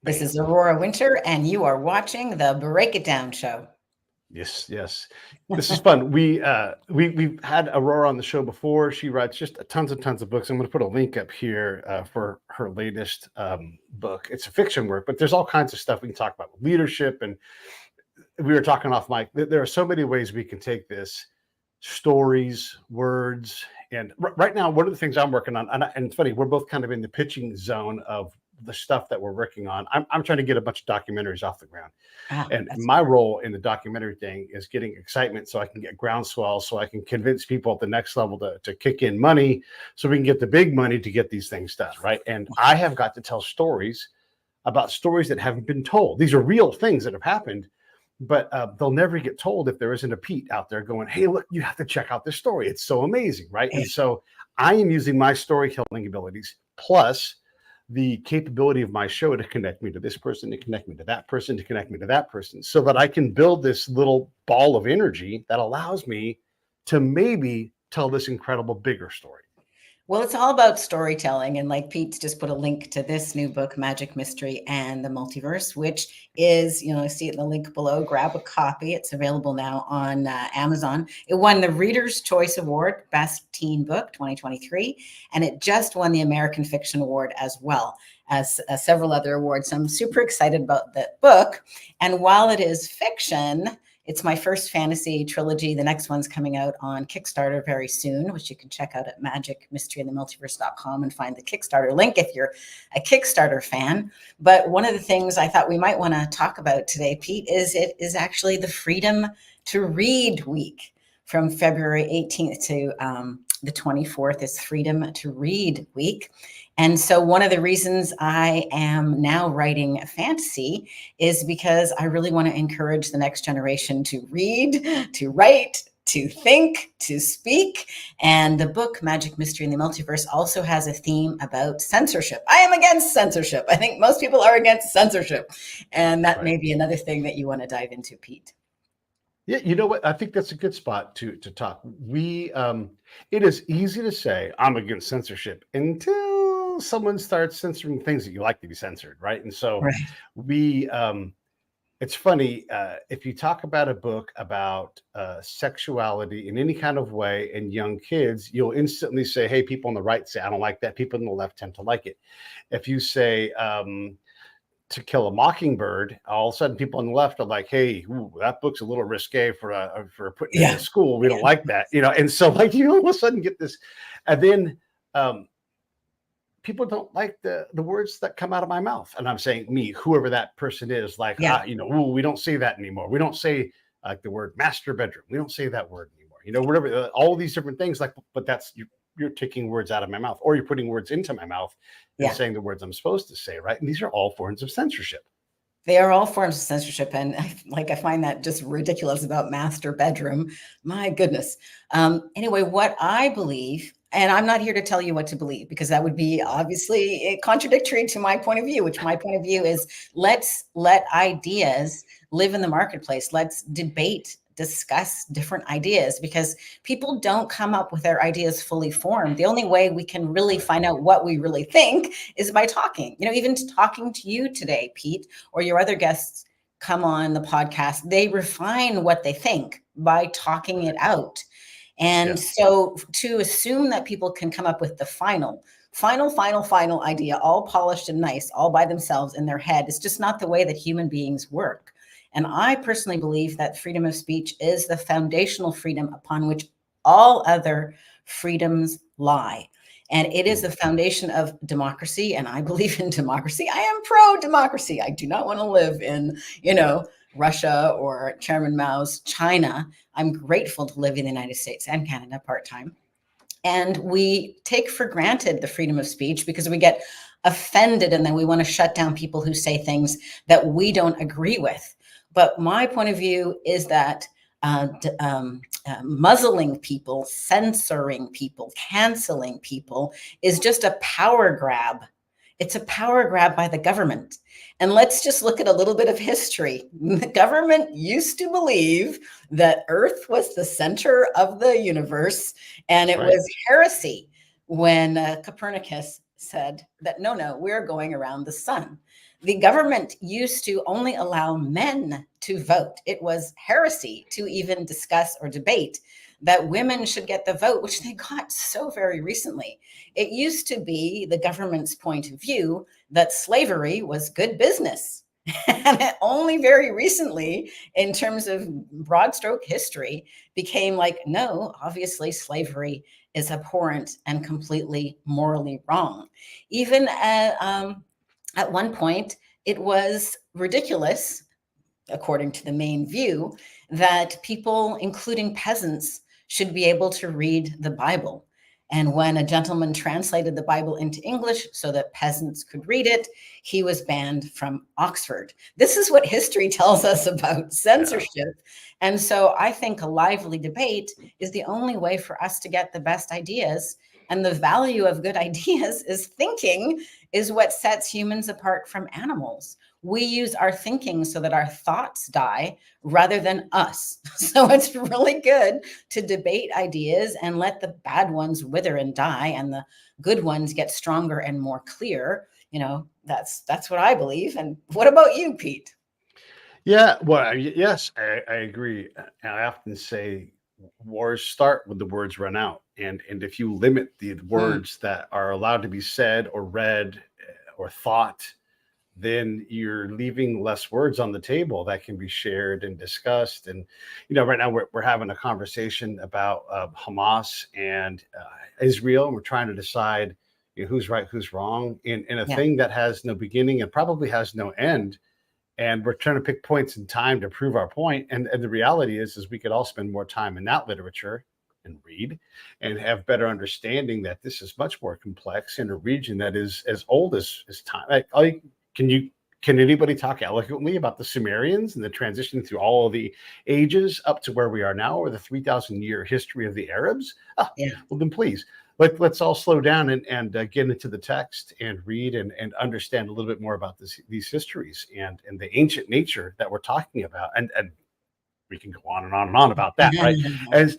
This Bam. is Aurora Winter, and you are watching the Break It Down Show. Yes, yes. This is fun. We've had Aurora on the show before. She writes just tons and tons of books. I'm going to put a link up here for her latest book. It's a fiction work, but there's all kinds of stuff we can talk about with leadership. And we were talking off mic. There are so many ways we can take this: stories, words, and right now, one of the things I'm working on, and it's funny, we're both kind of in the pitching zone of the stuff that we're working on. I'm trying to get a bunch of documentaries off the ground. And That's my role in the documentary thing is getting excitement so I can get groundswell, so I can convince people at the next level to kick in money so we can get the big money to get these things done. Right. And I have got to tell stories about stories that haven't been told. These are real things that have happened, but they'll never get told if there isn't a Pete out there going, hey, look, you have to check out this story. It's so amazing. Right. And so I am using my storytelling abilities plus the capability of my show to connect me to this person, to connect me to that person, to connect me to that person, so that I can build this little ball of energy that allows me to maybe tell this incredible bigger story. Well, it's all about storytelling. And like Pete's just put a link to this new book, Magic, Mystery, and the Multiverse, which is, see it in the link below. Grab a copy. It's available now on Amazon. It won the Reader's Choice Award, Best Teen Book 2023. And it just won the American Fiction Award as well as several other awards. So I'm super excited about that book. And while it is fiction, it's my first fantasy trilogy. The next one's coming out on Kickstarter very soon, which you can check out at magicmysteryandthemultiverse.com and find the Kickstarter link if you're a Kickstarter fan. But one of the things I thought we might want to talk about today, Pete, is it is actually the Freedom to Read Week from February 18th to the 24th is Freedom to Read Week. And so one of the reasons I am now writing fantasy is because I really want to encourage the next generation to read, to write, to think, to speak. And the book Magic, Mystery, and the Multiverse also has a theme about censorship. I am against censorship. I think most people are against censorship. And that may be another thing that you want to dive into, Pete. Yeah, you know what? I think that's a good spot to talk. It is easy to say I'm against censorship until someone starts censoring things that you like to be censored, right? And so it's funny, if you talk about a book about sexuality in any kind of way in young kids, you'll instantly say, hey, people on the right say, I don't like that. People on the left tend to like it. If you say, To Kill a Mockingbird, all of a sudden people on the left are like, hey, that book's a little risque for putting it in school. We don't like that, and so you all of a sudden get this. And then people don't like the words that come out of my mouth. And I'm saying me, whoever that person is, like, we don't say that anymore. We don't say like the word master bedroom. We don't say that word anymore. Whatever, all these different things, but that's you're taking words out of my mouth, or you're putting words into my mouth and saying the words I'm supposed to say, right? And these are all forms of censorship. They are all forms of censorship. And I find that just ridiculous about master bedroom. My goodness. Anyway, what I believe, and I'm not here to tell you what to believe, because that would be obviously contradictory to my point of view, which my point of view is let's let ideas live in the marketplace. Let's debate, discuss different ideas, because people don't come up with their ideas fully formed. The only way we can really find out what we really think is by talking. Even talking to you today, Pete, or your other guests come on the podcast, they refine what they think by talking it out. And so to assume that people can come up with the final idea, all polished and nice, all by themselves in their head, is just not the way that human beings work. And I personally believe that freedom of speech is the foundational freedom upon which all other freedoms lie. And it is the foundation of democracy. And I believe in democracy. I am pro-democracy. I do not want to live in, Russia or Chairman Mao's China. I'm grateful to live in the United States and Canada part-time. And we take for granted the freedom of speech because we get offended and then we want to shut down people who say things that we don't agree with. But my point of view is that muzzling people, censoring people, canceling people is just a power grab. It's a power grab by the government. And let's just look at a little bit of history. The government used to believe that Earth was the center of the universe, and it was heresy when Copernicus said that no, we're going around the sun. The government used to only allow men to vote. It was heresy to even discuss or debate that women should get the vote, which they got so very recently. It used to be the government's point of view that slavery was good business. And it only very recently, in terms of broad stroke history, became like, no, obviously slavery is abhorrent and completely morally wrong. Even at one point, it was ridiculous, according to the main view, that people, including peasants, should be able to read the Bible. And when a gentleman translated the Bible into English so that peasants could read it, he was banned from Oxford. This is what history tells us about censorship. Yeah. And so I think a lively debate is the only way for us to get the best ideas. And the value of good ideas is thinking is what sets humans apart from animals. We use our thinking so that our thoughts die rather than us. So it's really good to debate ideas and let the bad ones wither and die and the good ones get stronger and more clear. You know, that's what I believe. And what about you, Pete? Yeah, well, yes, I agree. And I often say wars start when the words run out. And if you limit the words that are allowed to be said or read or thought, then you're leaving less words on the table that can be shared and discussed. And, you know, right now we're having a conversation about Hamas and Israel, and we're trying to decide, you know, who's right, who's wrong in a thing that has no beginning and probably has no end. And we're trying to pick points in time to prove our point. And the reality is we could all spend more time in that literature and read and have better understanding that this is much more complex in a region that is as old as time. Like, can anybody talk eloquently about the Sumerians and the transition through all of the ages up to where we are now, or the 3,000-year history of the Arabs? Well, then please, let's all slow down and get into the text and read and understand a little bit more about these histories and the ancient nature that we're talking about. And we can go on and on and on about that, right?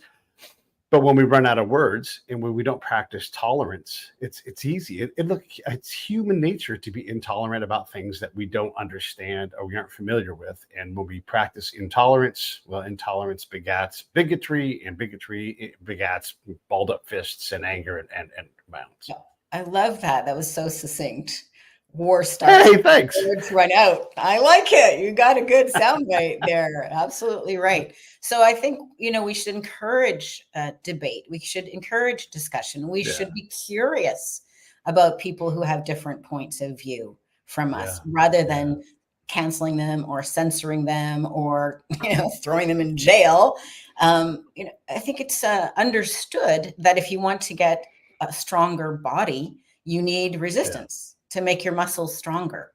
But when we run out of words and when we don't practice tolerance, it's easy. It's human nature to be intolerant about things that we don't understand or we aren't familiar with. And when we practice intolerance, well, intolerance begats bigotry, and bigotry begats balled up fists and anger and violence. I love that. That was so succinct. War starts. Hey, thanks. Words run out. I like it. You got a good soundbite there. Absolutely right. So I think, you know, we should encourage debate. We should encourage discussion. We should be curious about people who have different points of view from us, rather than canceling them or censoring them or, you know, throwing them in jail. You know, I think it's understood that if you want to get a stronger body, you need resistance to make your muscles stronger.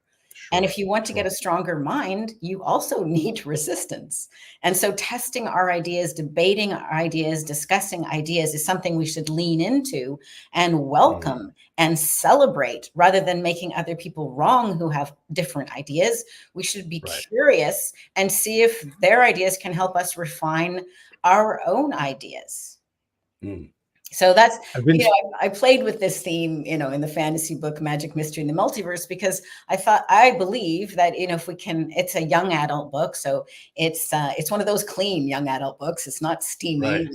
And if you want to get a stronger mind, you also need resistance. And so testing our ideas, debating our ideas, discussing ideas is something we should lean into and welcome and celebrate, rather than making other people wrong who have different ideas. We should be curious and see if their ideas can help us refine our own ideas. So that's, you know, I played with this theme, you know, in the fantasy book, Magic, Mystery, and the Multiverse, because I believe that, you know, if we can, it's a young adult book. So it's one of those clean young adult books. It's not steamy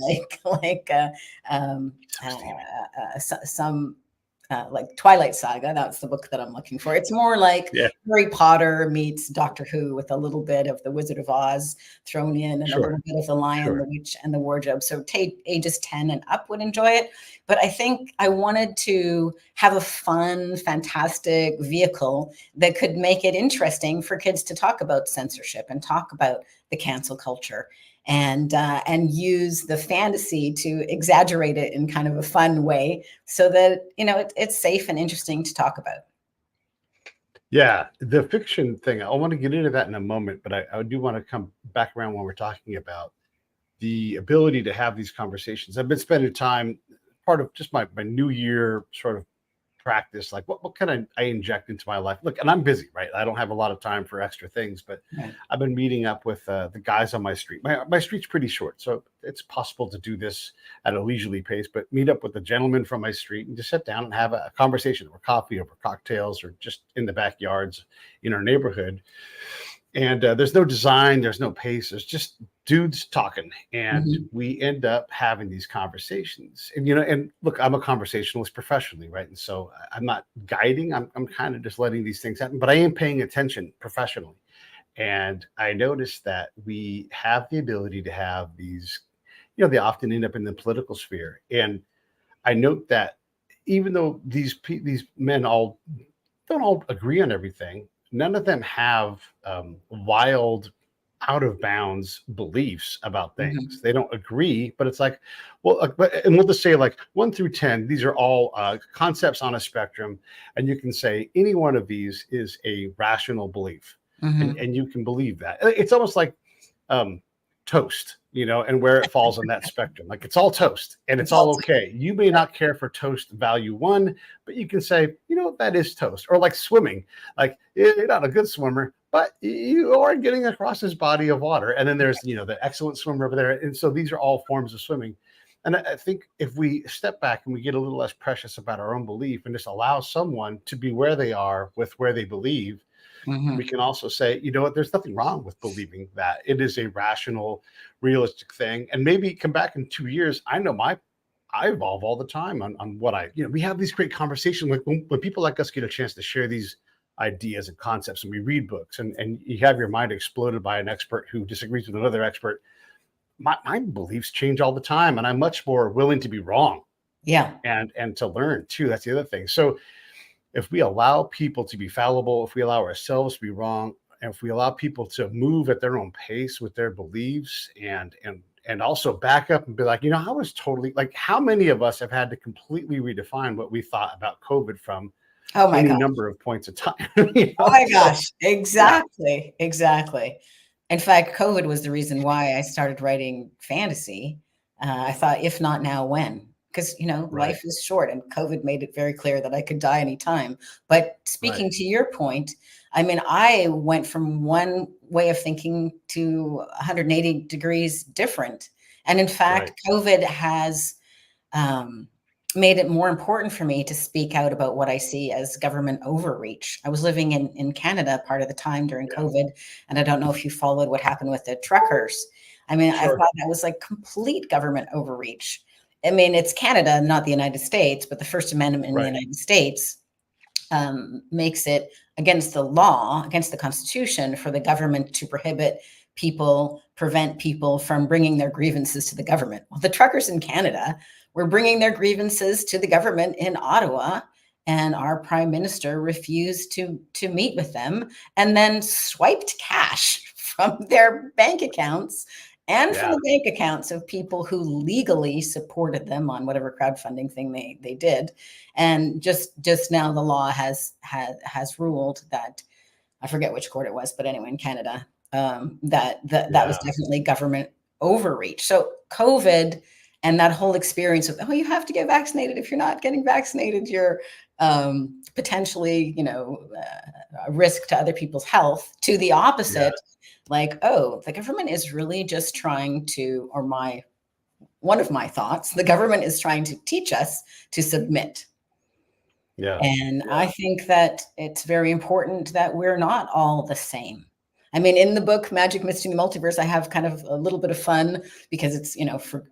like Twilight Saga. That's the book that I'm looking for. It's more like Harry Potter meets Doctor Who, with a little bit of the Wizard of Oz thrown in, and a little bit of the Lion, the Witch, and the Wardrobe. So ages 10 and up would enjoy it. But I think I wanted to have a fun, fantastic vehicle that could make it interesting for kids to talk about censorship and talk about the cancel culture, and use the fantasy to exaggerate it in kind of a fun way, so that, you know, it's safe and interesting to talk about. Yeah, the fiction thing, I want to get into that in a moment, but I do want to come back around when we're talking about the ability to have these conversations. I've been spending time, part of just my New Year sort of practice, like what can I inject into my life? Look, and I'm busy, right? I don't have a lot of time for extra things, but Right. I've been meeting up with the guys on my street. My street's pretty short, so it's possible to do this at a leisurely pace, but meet up with the gentleman from my street and just sit down and have a conversation over coffee, over cocktails, or just in the backyards in our neighborhood. And there's no design, there's no pace, there's just dudes talking, and Mhm. we end up having these conversations. And and look, I'm a conversationalist professionally, right? And so I'm not guiding, I'm kind of just letting these things happen, but I am paying attention professionally. And I noticed that we have the ability to have these, they often end up in the political sphere. And I note that even though these men all don't all agree on everything, none of them have wild, out of bounds beliefs about Mhm. things. They don't agree, but it's like, well, and we'll just say like 1 through 10, these are all concepts on a spectrum. And you can say any one of these is a rational belief. Mhm. And you can believe that. It's almost like um, toast, and where it falls on that spectrum. Like it's all toast and it's It's all all okay. You may not care for toast value 1, but you can say, that is toast. Or like swimming, like you're not a good swimmer, but you are getting across this body of water. And then there's, the excellent swimmer over there. And so these are all forms of swimming. And I think if we step back and we get a little less precious about our own belief and just allow someone to be where they are with where they believe, we Mhm. can also say, you know what, there's nothing wrong with believing that. It is a rational, realistic thing. And maybe come back in 2 years. I know I evolve all the time on what we have these great conversations. Like when people like us get a chance to share these ideas and concepts, and we read books, and you have your mind exploded by an expert who disagrees with another expert. My beliefs change all the time, and I'm much more willing to be wrong Yeah. and to learn too. That's the other thing. So if we allow people to be fallible, if we allow ourselves to be wrong, and if we allow people to move at their own pace with their beliefs, and also back up and be like, I was totally like, how many of us have had to completely redefine what we thought about COVID from Oh my any gosh. number of points of time? Oh my So gosh. yeah, Exactly. Exactly. In fact, COVID was the reason why I started writing fantasy. I thought, if not now, when? Because, right, life is short and COVID made it very clear that I could die anytime. But right, speaking to your point, I mean, I went from one way of thinking to 180 degrees different. And in fact, right. COVID has um, made it more important for me to speak out about what I see as government overreach. I was living in Canada part of the time during Yeah, COVID, and I don't know if you followed what happened with the truckers. I mean, I sure. thought that was like complete government overreach. I mean, it's Canada, not the United States, but the First Amendment in the Right. United States makes it against the law, against the Constitution, for the government to prohibit people, prevent people from bringing their grievances to the government. Well, the truckers in Canada were bringing their grievances to the government in Ottawa, and our prime minister refused to meet with them, and then swiped cash from their bank accounts and from Yeah, the bank accounts of people who legally supported them on whatever crowdfunding thing they did. And just now the law has ruled that, I forget which court it was, but anyway, in Canada, that was yeah, definitely government overreach. So COVID and that whole experience of, oh, you have to get vaccinated. If you're not getting vaccinated, you're potentially, a risk to other people's health. To the yeah, opposite, like, oh, the government is really just trying to, or my one of my thoughts, the government is trying to teach us to submit. yeah, And yeah. I think that it's very important that we're not all the same. I mean, in the book Magic Mystery and the Multiverse, I have kind of a little bit of fun because it's,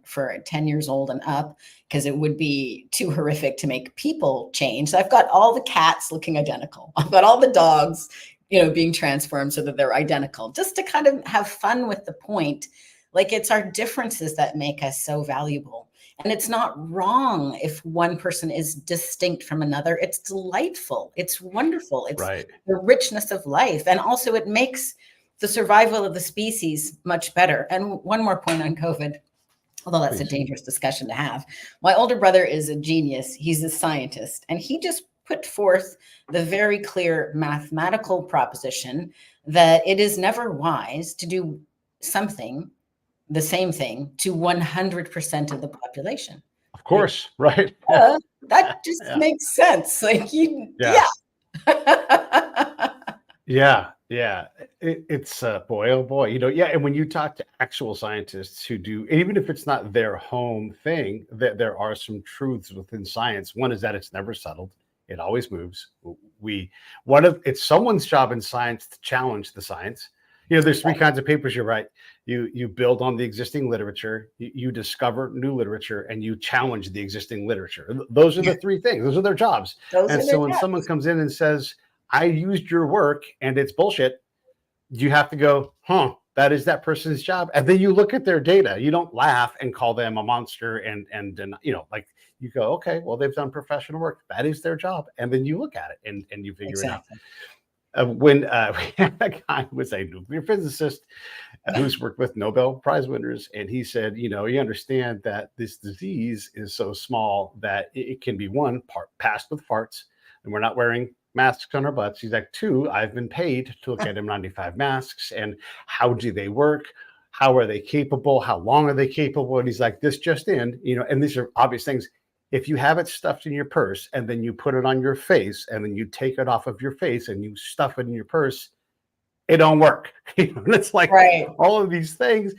for 10 years old and up, because it would be too horrific to make people change. So I've got all the cats looking identical. I've got all the dogs, being transformed so that they're identical, just to kind of have fun with the point. Like, it's our differences that make us so valuable. And it's not wrong if one person is distinct from another. It's delightful. It's wonderful. It's Right. the richness of life. And also, it makes the survival of the species much better. And one more point on COVID, although that's a Please. dangerous discussion to have. My older brother is a genius. He's a scientist, and he just put forth the very clear mathematical proposition that it is never wise to do something, the same thing, to 100% of the population. course, right? That just Yeah. makes sense. Like Yeah. yeah. Yeah. It's boy, oh boy, yeah. And when you talk to actual scientists who do, even if it's not their home thing, that there are some truths within science. One is that it's never settled; it always moves. We it's someone's job in science to challenge the science. There's three kinds of papers you write. You build on the existing literature, you discover new literature, and you challenge the existing literature. Those are the three things. Those are their jobs. Those And are their so when someone jobs. comes in and says, I used your work and it's bullshit, you have to go, that is that person's job. And then you look at their data. You don't laugh and call them a monster and like you go, okay, well, they've done professional work. That is their job. And then you look at it and you figure it out. Exactly. When we had a guy who was a nuclear physicist who's worked with Nobel Prize winners, and he said, you understand that this disease is so small that it can be one part passed with farts, and we're not wearing masks on our butts. He's like, two, I've been paid to look at N95 masks, and how do they work? How are they capable? How long are they capable? And he's like, this just in, and these are obvious things. If you have it stuffed in your purse and then you put it on your face and then you take it off of your face and you stuff it in your purse, it don't work. And it's like Right. all of these things,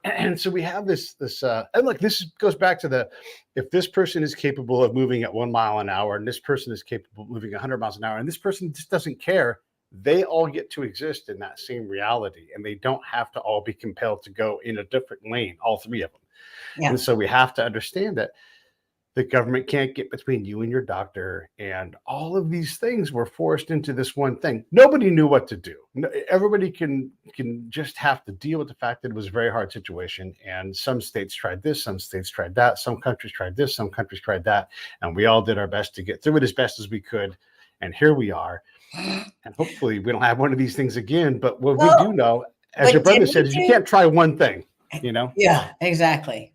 and so we have this and look, this goes back to if this person is capable of moving at 1 mile an hour and this person is capable of moving 100 miles an hour and this person just doesn't care, they all get to exist in that same reality, and they don't have to all be compelled to go in a different lane, all three of them. Yeah. And so we have to understand that the government can't get between you and your doctor, and all of these things were forced into this one thing. Nobody knew what to do. Everybody can just have to deal with the fact that it was a very hard situation, and some states tried this, some states tried that, some countries tried this, some countries tried that, and we all did our best to get through it as best as we could, and here we are. And hopefully we don't have one of these things again, but what we do know, as your brother said, is you can't try one thing. Yeah, exactly.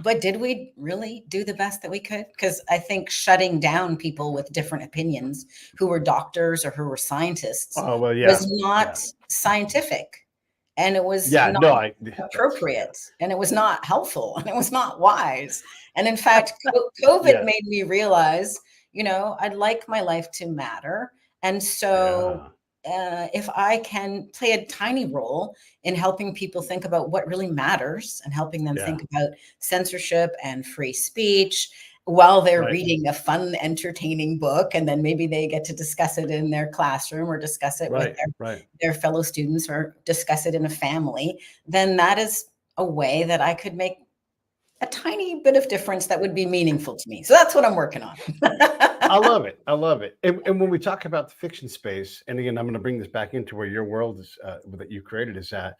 But did we really do the best that we could? Because I think shutting down people with different opinions who were doctors or who were scientists was not scientific, and it was not appropriate, and it was not helpful, and it was not wise. And in fact, COVID made me realize, I'd like my life to matter. And so if I can play a tiny role in helping people think about what really matters and helping them think about censorship and free speech while they're reading a fun, entertaining book, and then maybe they get to discuss it in their classroom or discuss it with their fellow students or discuss it in a family, then that is a way that I could make a tiny bit of difference that would be meaningful to me. So that's what I'm working on. I love it. And when we talk about the fiction space, and again, I'm going to bring this back into where your world is that you created is at.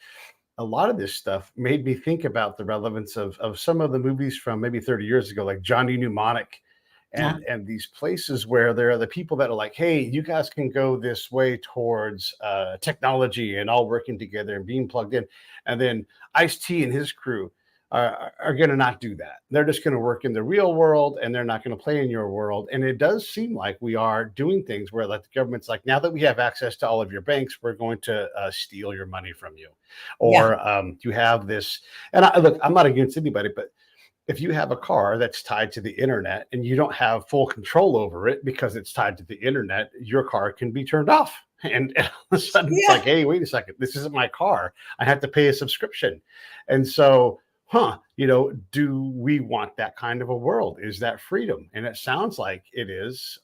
A lot of this stuff made me think about the relevance of some of the movies from maybe 30 years ago, like Johnny Mnemonic, and these places where there are the people that are like, hey, you guys can go this way towards technology and all working together and being plugged in. And then Ice-T and his crew are going to not do that. They're just going to work in the real world, and they're not going to play in your world. And it does seem like we are doing things where like the government's like, now that we have access to all of your banks, we're going to steal your money from you. Or you have this, and look, I'm not against anybody, but if you have a car that's tied to the internet and you don't have full control over it because it's tied to the internet, your car can be turned off. And all of a sudden it's like, hey, wait a second, this isn't my car. I have to pay a subscription. And so do we want that kind of a world? Is that freedom? And it sounds like it is,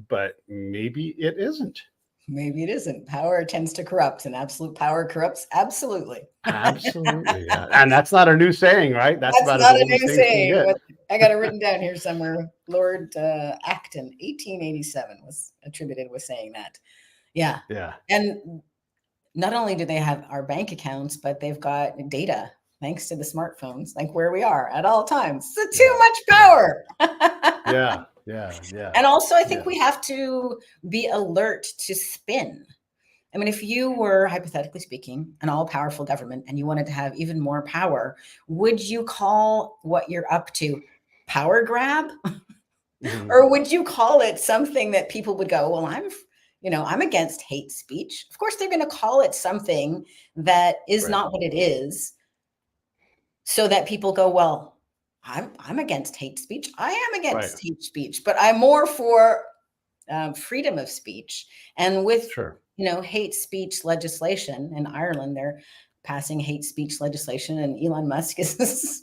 but maybe it isn't. Maybe it isn't. Power tends to corrupt, and absolute power corrupts absolutely. Absolutely. Yeah. And that's not a new saying, right? That's about not a new saying. I got it written down here somewhere. Lord Acton, 1887, was attributed with saying that. Yeah. And not only do they have our bank accounts, but they've got data thanks to the smartphones, like where we are at all times. So too much power. Yeah. And also, I think we have to be alert to spin. I mean, if you were, hypothetically speaking, an all-powerful government and you wanted to have even more power, would you call what you're up to power grab? Or would you call it something that people would go, well, I'm against hate speech. Of course, they're going to call it something that is not what it is, so that people go, well, I'm against hate speech. I am Right. against hate speech, but I'm more for freedom of speech. And with, Sure. hate speech legislation in Ireland, they're passing hate speech legislation, and Elon Musk is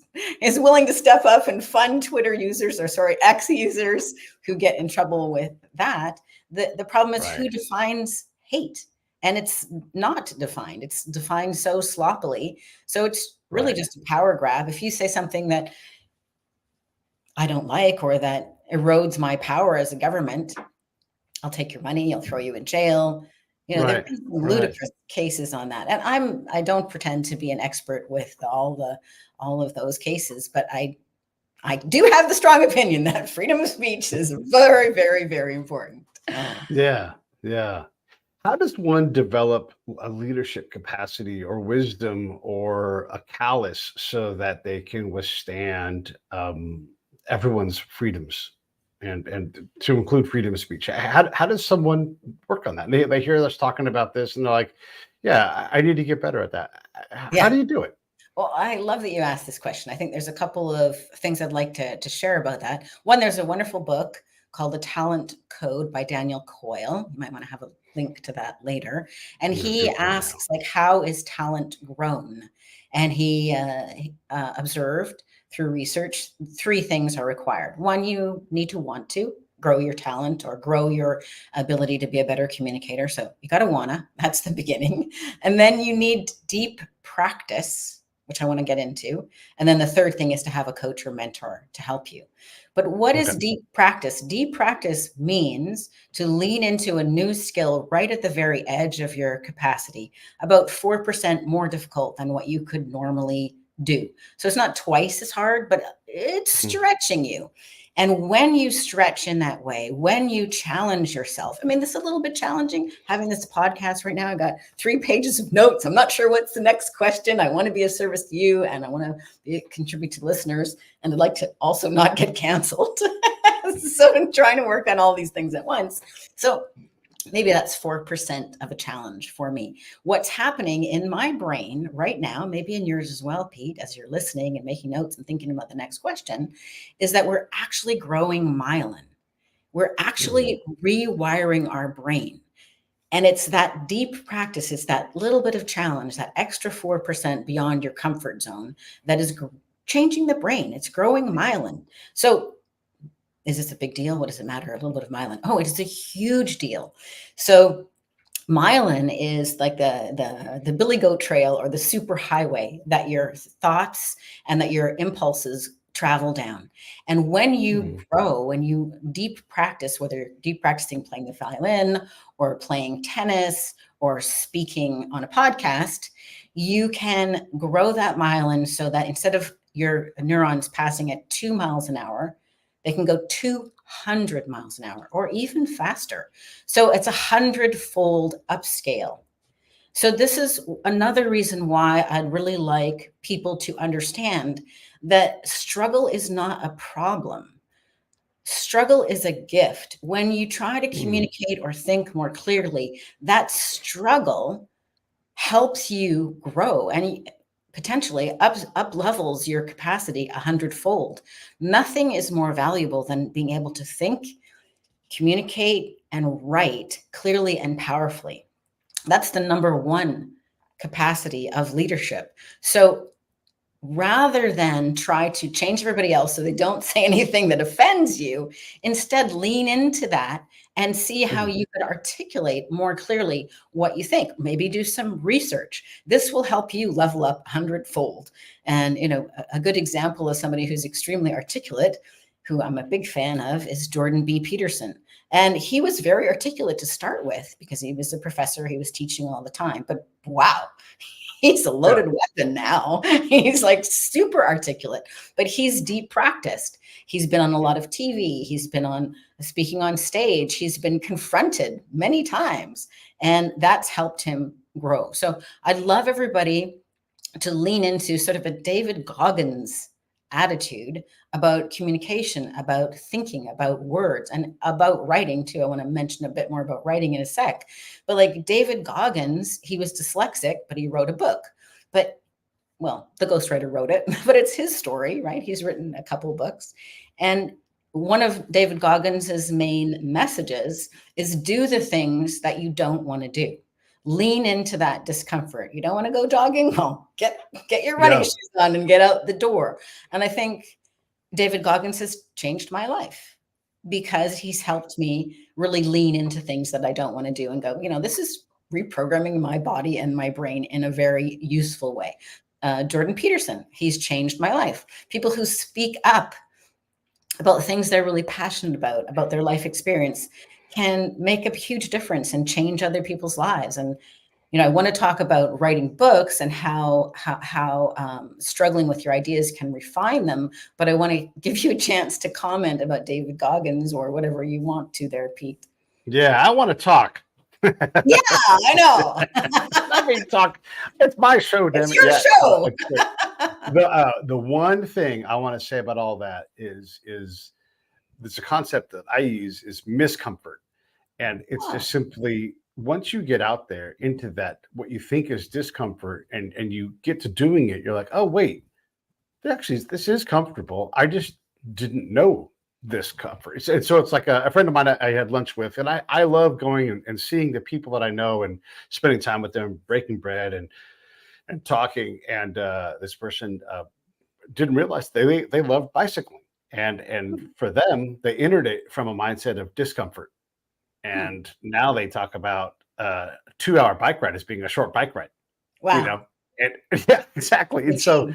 willing to step up and fund Twitter users, or sorry, X users who get in trouble with that. The problem is who Right. defines hate. And it's not defined. It's defined so sloppily. So it's really Right. just a power grab. If you say something that I don't like or that erodes my power as a government, I'll take your money, I'll throw you in jail. There have Right. been some Right. ludicrous cases on that. And I don't pretend to be an expert with all of those cases, but I do have the strong opinion that freedom of speech is very, very, very important. Yeah. Yeah. How does one develop a leadership capacity or wisdom or a callous so that they can withstand everyone's freedoms and to include freedom of speech? How does someone work on that? They hear us talking about this and they're like, yeah, I need to get better at that. How Yeah. do you do it? Well, I love that you asked this question. I think there's a couple of things I'd like to share about that. One, there's a wonderful book called The Talent Code by Daniel Coyle. You might want to have a link to that later. And I'm going to he do it right now. asks, like, how is talent grown? And he observed through research, three things are required. One, you need to want to grow your talent or grow your ability to be a better communicator. So you got to wanna, that's the beginning. And then you need deep practice, which I want to get into. And then the third thing is to have a coach or mentor to help you. But what Okay. is deep practice? Deep practice means to lean into a new skill right at the very edge of your capacity, about 4% more difficult than what you could normally do. So it's not twice as hard, but it's Mhm. stretching you. And when you stretch in that way, when you challenge yourself, I mean, this is a little bit challenging having this podcast right now. I got 3 pages of notes. I'm not sure what's the next question. I want to be of service to you and I want to contribute to listeners. And I'd like to also not get canceled. So I'm trying to work on all these things at once. So maybe that's 4% of a challenge for me. What's happening in my brain right now, maybe in yours as well, Pete, as you're listening and making notes and thinking about the next question, is that we're actually growing myelin. We're Mhm. actually rewiring our brain. And it's that deep practice, it's that little bit of challenge, that extra 4% beyond your comfort zone that is changing the brain. It's growing myelin. So is this a big deal? What does it matter? A little bit of myelin. Oh, it is a huge deal. So myelin is like the billy goat trail or the super highway that your thoughts and that your impulses travel down. And when you Mhm. grow, when you deep practice, whether you're deep practicing playing the violin or playing tennis or speaking on a podcast, you can grow that myelin so that instead of your neurons passing at 2 miles an hour, they can go 200 miles an hour or even faster. So it's 100-fold upscale. So this is another reason why I'd really like people to understand that struggle is not a problem. Struggle is a gift. When you try to Mhm. communicate or think more clearly, that struggle helps you grow and potentially up levels your capacity 100-fold. Nothing is more valuable than being able to think, communicate, and write clearly and powerfully. That's the number one capacity of leadership. So rather than try to change everybody else so they don't say anything that offends you, instead lean into that and see how Mhm. you could articulate more clearly what you think. Maybe do some research. This will help you level up 100-fold. And a good example of somebody who's extremely articulate, who I'm a big fan of, is Jordan B. Peterson. And he was very articulate to start with because he was a professor, he was teaching all the time. But wow, he's a Yeah. loaded weapon now. He's like super articulate, but he's deep practiced. He's been on a lot of TV. He's been on speaking on stage. He's been confronted many times, and that's helped him grow. So I'd love everybody to lean into sort of a David Goggins attitude about communication, about thinking, about words, and about writing too. I want to mention a bit more about writing in a sec. But like David Goggins, he was dyslexic, but he wrote a book. But well, the ghostwriter wrote it, but it's his story, right? He's written a couple books. And one of David Goggins's main messages is do the things that you don't want to do. Lean into that discomfort. You don't want to go jogging? Well, get your running Yeah. shoes on and get out the door. And I think David Goggins has changed my life because he's helped me really lean into things that I don't want to do and go, this is reprogramming my body and my brain in a very useful way. Jordan Peterson, he's changed my life. People who speak up about the things they're really passionate about their life experience, can make a huge difference and change other people's lives. And I want to talk about writing books and how struggling with your ideas can refine them. But I want to give you a chance to comment about David Goggins or whatever you want to there, Pete. Yeah, I want to talk. Yeah, I know. Let me talk. It's my show, damn It's it. your Yeah. show. The one thing I want to say about all that is there's a concept that I use is miscomfort. And it's just simply once you get out there into that, what you think is discomfort and you get to doing it, you're like, oh, wait, actually, this is comfortable. I just didn't know this comfort. And so it's like a friend of mine I had lunch with, and I love going and seeing the people that I know and spending time with them, breaking bread and talking. And this person didn't realize they loved bicycling. And for them, they entered it from a mindset of discomfort. And now they talk about 2-hour bike ride as being a short bike ride. Wow. And yeah, exactly. And so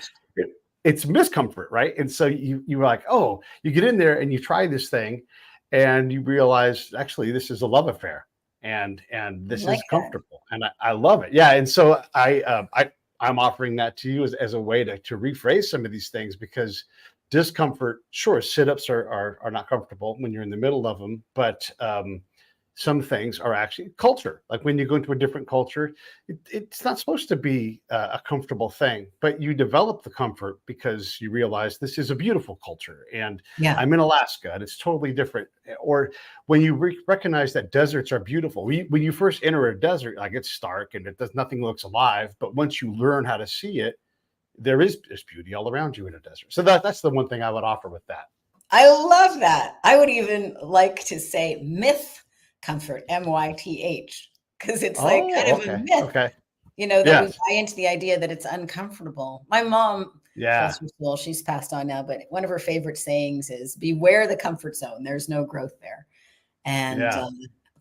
it's miscomfort, right? And so you're like, oh, you get in there and you try this thing and you realize actually this is a love affair and this is comfortable. And I love it. Yeah. And so I'm offering that to you as a way to rephrase some of these things, because discomfort, sure, sit-ups are not comfortable when you're in the middle of them, but some things are actually culture. Like when you go into a different culture, it's not supposed to be a comfortable thing, but you develop the comfort because you realize this is a beautiful culture and I'm in Alaska and it's totally different. Or when you recognize that deserts are beautiful, when you first enter a desert, like it's stark and nothing looks alive, but once you learn how to see it, there's beauty all around you in a desert. So that's the one thing I would offer with that. I love that. I would even like to say myth comfort, myth, because it's like kind of a myth, that we buy into the idea that it's uncomfortable. My mom, she's passed on now, but one of her favorite sayings is beware the comfort zone. There's no growth there. And,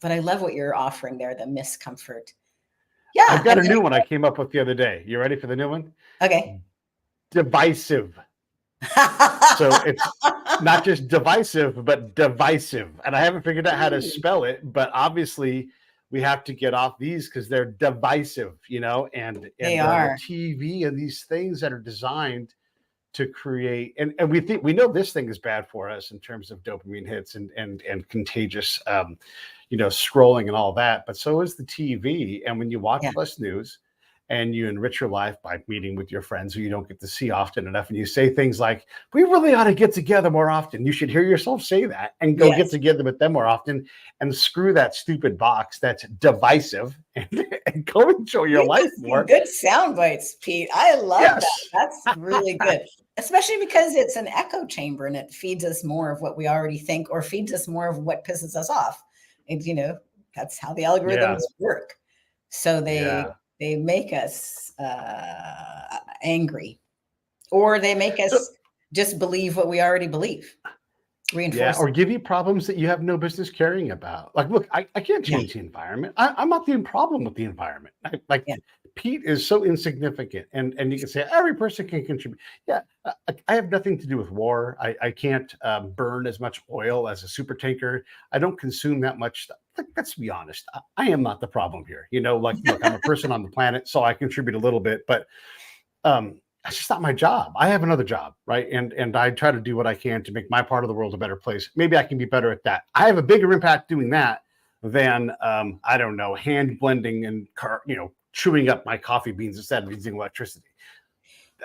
but I love what you're offering there, the miscomfort. Yeah. I've got a new one I came up with the other day. You ready for the new one? Okay. Divisive. So it's not just divisive, but divisive. And I haven't figured out how to spell it, but obviously we have to get off these because they're divisive, and they are TV and these things that are designed to create. And we know this thing is bad for us in terms of dopamine hits and contagious, scrolling and all that. But so is the TV. And when you watch less news, and you enrich your life by meeting with your friends who you don't get to see often enough. And you say things like, we really ought to get together more often. You should hear yourself say that and go get together with them more often and screw that stupid box that's divisive and go enjoy your life more. Good sound bites, Pete. I love that. That's really good. Especially because it's an echo chamber and it feeds us more of what we already think or feeds us more of what pisses us off. And, that's how the algorithms work. So they make us angry, or they make us just believe what we already believe. Reinforce or give you problems that you have no business caring about. Like, look, I can't change the environment. I'm not the problem with the environment. Pete is so insignificant, and you can say every person can contribute. Yeah, I have nothing to do with war. I can't burn as much oil as a super tanker. I don't consume that much stuff. Like, let's be honest. I am not the problem here. Look, I'm a person on the planet, so I contribute a little bit, but that's just not my job. I have another job, right? And I try to do what I can to make my part of the world a better place. Maybe I can be better at that. I have a bigger impact doing that than I don't know, hand blending and chewing up my coffee beans instead of using electricity.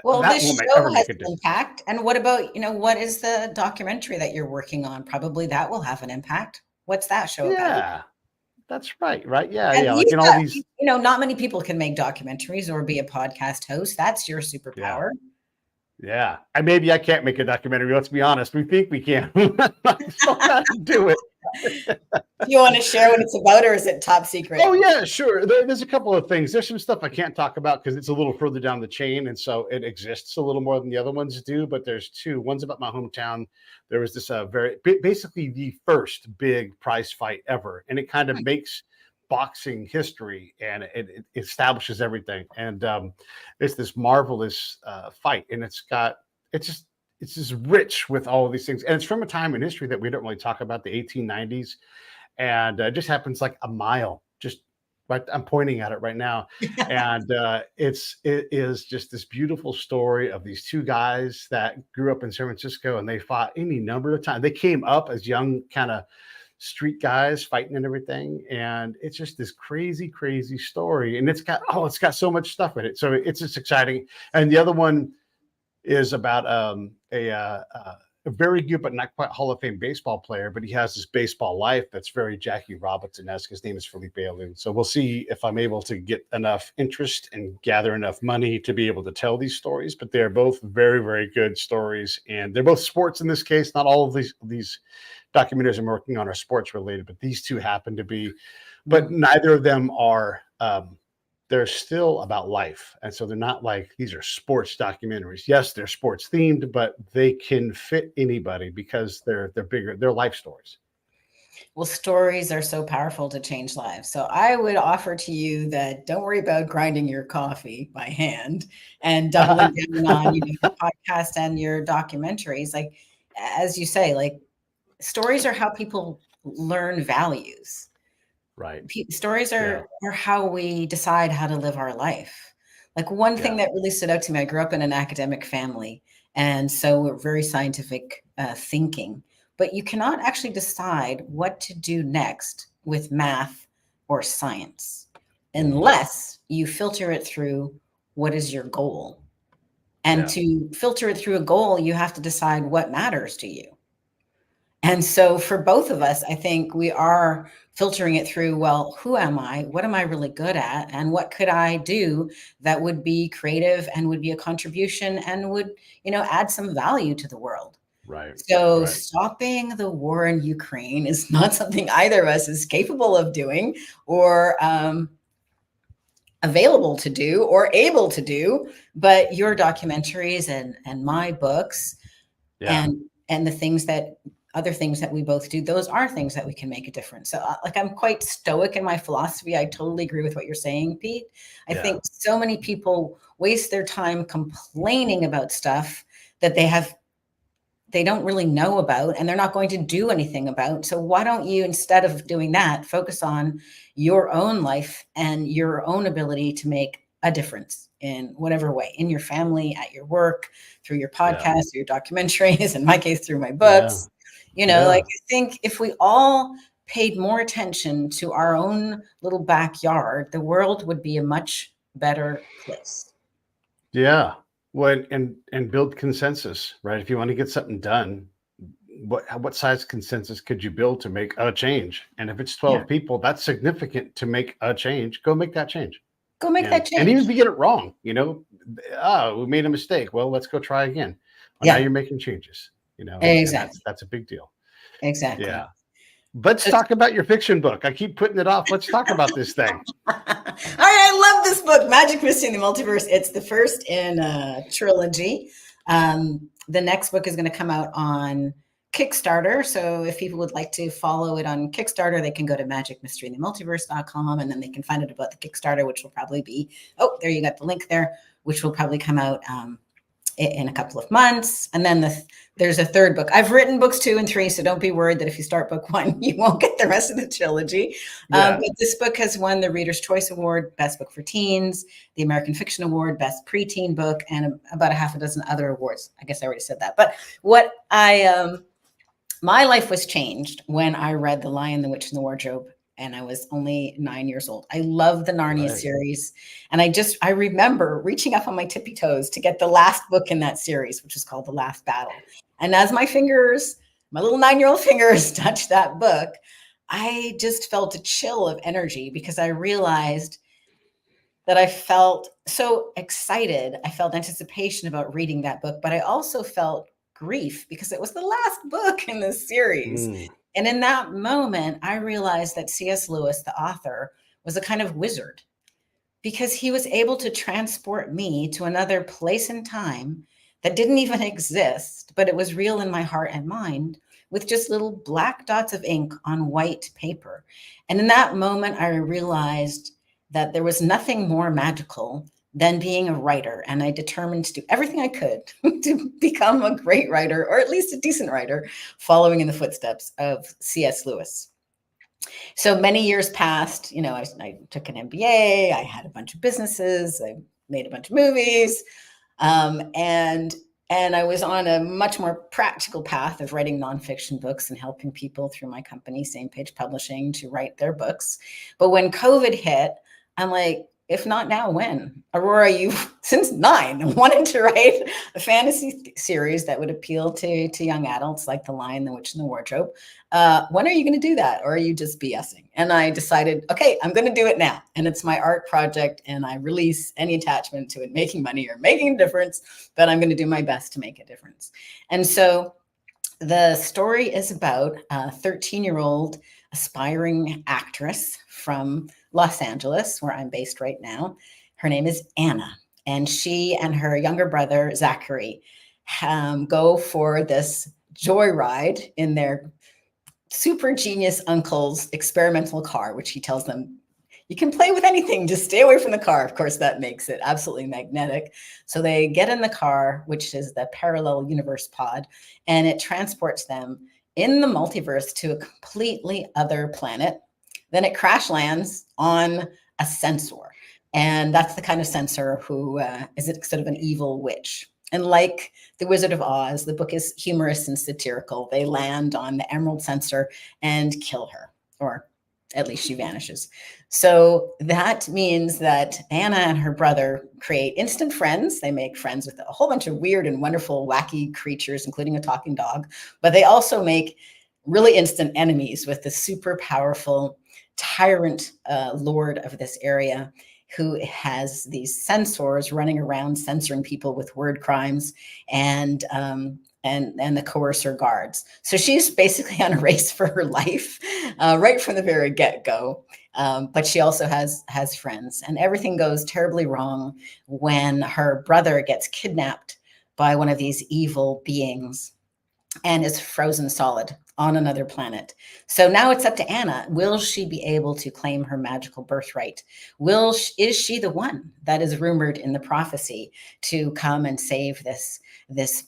Well, this show has an impact. And what about, what is the documentary that you're working on? Probably that will have an impact. What's that show about? That's right. Right. Yeah. And Yeah. Like you've in all got, these. not many people can make documentaries or be a podcast host. That's your Yeah. superpower. Yeah. And maybe I can't make a documentary. Let's be honest. We think we can. So how to do it. Do you want to share what it's about, or is it top secret? Oh yeah, sure. There's a couple of things. There's some stuff I can't talk about because it's a little further down the chain, and so it exists a little more than the other ones do. But there's two. One's about my hometown. There was this basically the first big prize fight ever, and it kind of makes boxing history, and it establishes everything. And it's this marvelous fight, and it's just rich with all of these things, and it's from a time in history that we don't really talk about, the 1890s, and it just happens like a mile just right. I'm pointing at it right now, and it is just this beautiful story of these two guys that grew up in San Francisco, and they fought any number of times. They came up as young kind of street guys fighting and everything, and it's just this crazy story, and it's got so much stuff in it, so it's just exciting. And the other one is about a very good but not quite Hall of Fame baseball player, but he has this baseball life that's very Jackie Robinson-esque. His name is Felipe Alou. So we'll see if I'm able to get enough interest and gather enough money to be able to tell these stories. But they're both very good stories, and they're both sports in this case. Not all of these documentaries I'm working on are sports related, but these two happen to be. But neither of them are. They're still about life. And so they're not like, these are sports documentaries. Yes, they're sports themed, but they can fit anybody because they're bigger, they're life stories. Well, stories are so powerful to change lives. So I would offer to you that don't worry about grinding your coffee by hand and doubling down on your podcast and your documentaries. Like, as you say, like, stories are how people learn values. Right. Stories are how we decide how to live our life. Like, one thing that really stood out to me, I grew up in an academic family, and so we're very scientific thinking, but you cannot actually decide what to do next with math or science unless you filter it through what is your goal. And to filter it through a goal, you have to decide what matters to you. And so for both of us, I think we are filtering it through, well, who am I? What am I really good at? And what could I do that would be creative and would be a contribution and would, add some value to the world? Right. So stopping the war in Ukraine is not something either of us is capable of doing or available to do or able to do. But your documentaries and my books and the other things that we both do, those are things that we can make a difference. So I'm quite stoic in my philosophy. I totally agree with what you're saying, Pete. I think so many people waste their time complaining about stuff that they don't really know about and they're not going to do anything about. So why don't you, instead of doing that, focus on your own life and your own ability to make a difference in whatever way, in your family, at your work, through your podcast, through your documentaries, in my case, through my books. I think if we all paid more attention to our own little backyard, the world would be a much better place. Yeah. Well, and build consensus, right? If you want to get something done, what size consensus could you build to make a change? And if it's 12 people, that's significant to make a change. Go make that change. Go make that change. And even if you get it wrong, we made a mistake. Well, let's go try again. Well, now you're making changes, Exactly. That's a big deal. Exactly. Yeah. Let's talk about your fiction book. I keep putting it off. Let's talk about this thing. All right, I love this book, Magic Mystery in the Multiverse. It's the first in a trilogy. The next book is going to come out on Kickstarter. So if people would like to follow it on Kickstarter, they can go to magicmysteryinthemultiverse.com, and then they can find out about the Kickstarter, which will probably be, there you got the link there, which will probably come out in a couple of months. And then there's a third book. I've written books 2 and 3, so don't be worried that if you start book 1, you won't get the rest of the trilogy. But this book has won the Reader's Choice Award, Best Book for Teens, the American Fiction Award, Best Preteen Book, and about a half a dozen other awards. I guess I already said that. But what my life was changed when I read The Lion, the Witch, and the Wardrobe, and I was only 9 years old. I love the Narnia series. And I remember reaching up on my tippy toes to get the last book in that series, which is called The Last Battle. And as my little 9-year-old fingers touched that book, I just felt a chill of energy because I realized that I felt so excited. I felt anticipation about reading that book, but I also felt grief because it was the last book in the series. Mm. And in that moment, I realized that C.S. Lewis, the author, was a kind of wizard because he was able to transport me to another place and time that didn't even exist, but it was real in my heart and mind with just little black dots of ink on white paper. And in that moment, I realized that there was nothing more magical than being a writer. And I determined to do everything I could to become a great writer, or at least a decent writer, following in the footsteps of C.S. Lewis. So many years passed, I took an MBA, I had a bunch of businesses, I made a bunch of movies, and I was on a much more practical path of writing nonfiction books and helping people through my company, Same Page Publishing, to write their books. But when COVID hit, I'm like, if not now, when? Aurora, you since 9 wanted to write a fantasy series that would appeal to young adults like The Lion, the Witch, and the Wardrobe. When are you going to do that? Or are you just BSing? And I decided, okay, I'm going to do it now. And it's my art project, and I release any attachment to it making money or making a difference, but I'm going to do my best to make a difference. And so the story is about a 13-year-old aspiring actress from Los Angeles, where I'm based right now. Her name is Anna, and she and her younger brother, Zachary, go for this joyride in their super genius uncle's experimental car, which he tells them, you can play with anything, just stay away from the car. Of course, that makes it absolutely magnetic. So they get in the car, which is the parallel universe pod, and it transports them in the multiverse to a completely other planet. Then it crash lands on a censor. And that's the kind of censor who is sort of an evil witch. And like The Wizard of Oz, the book is humorous and satirical. They land on the Emerald Censor and kill her, or at least she vanishes. So that means that Anna and her brother create instant friends. They make friends with a whole bunch of weird and wonderful, wacky creatures, including a talking dog. But they also make really instant enemies with the super powerful tyrant lord of this area, who has these censors running around censoring people with word crimes and the coercer guards. So she's basically on a race for her life right from the very get-go. But she also has friends, and everything goes terribly wrong when her brother gets kidnapped by one of these evil beings and is frozen solid on another planet. So now it's up to Anna. Will she be able to claim her magical birthright? Is she the one that is rumored in the prophecy to come and save this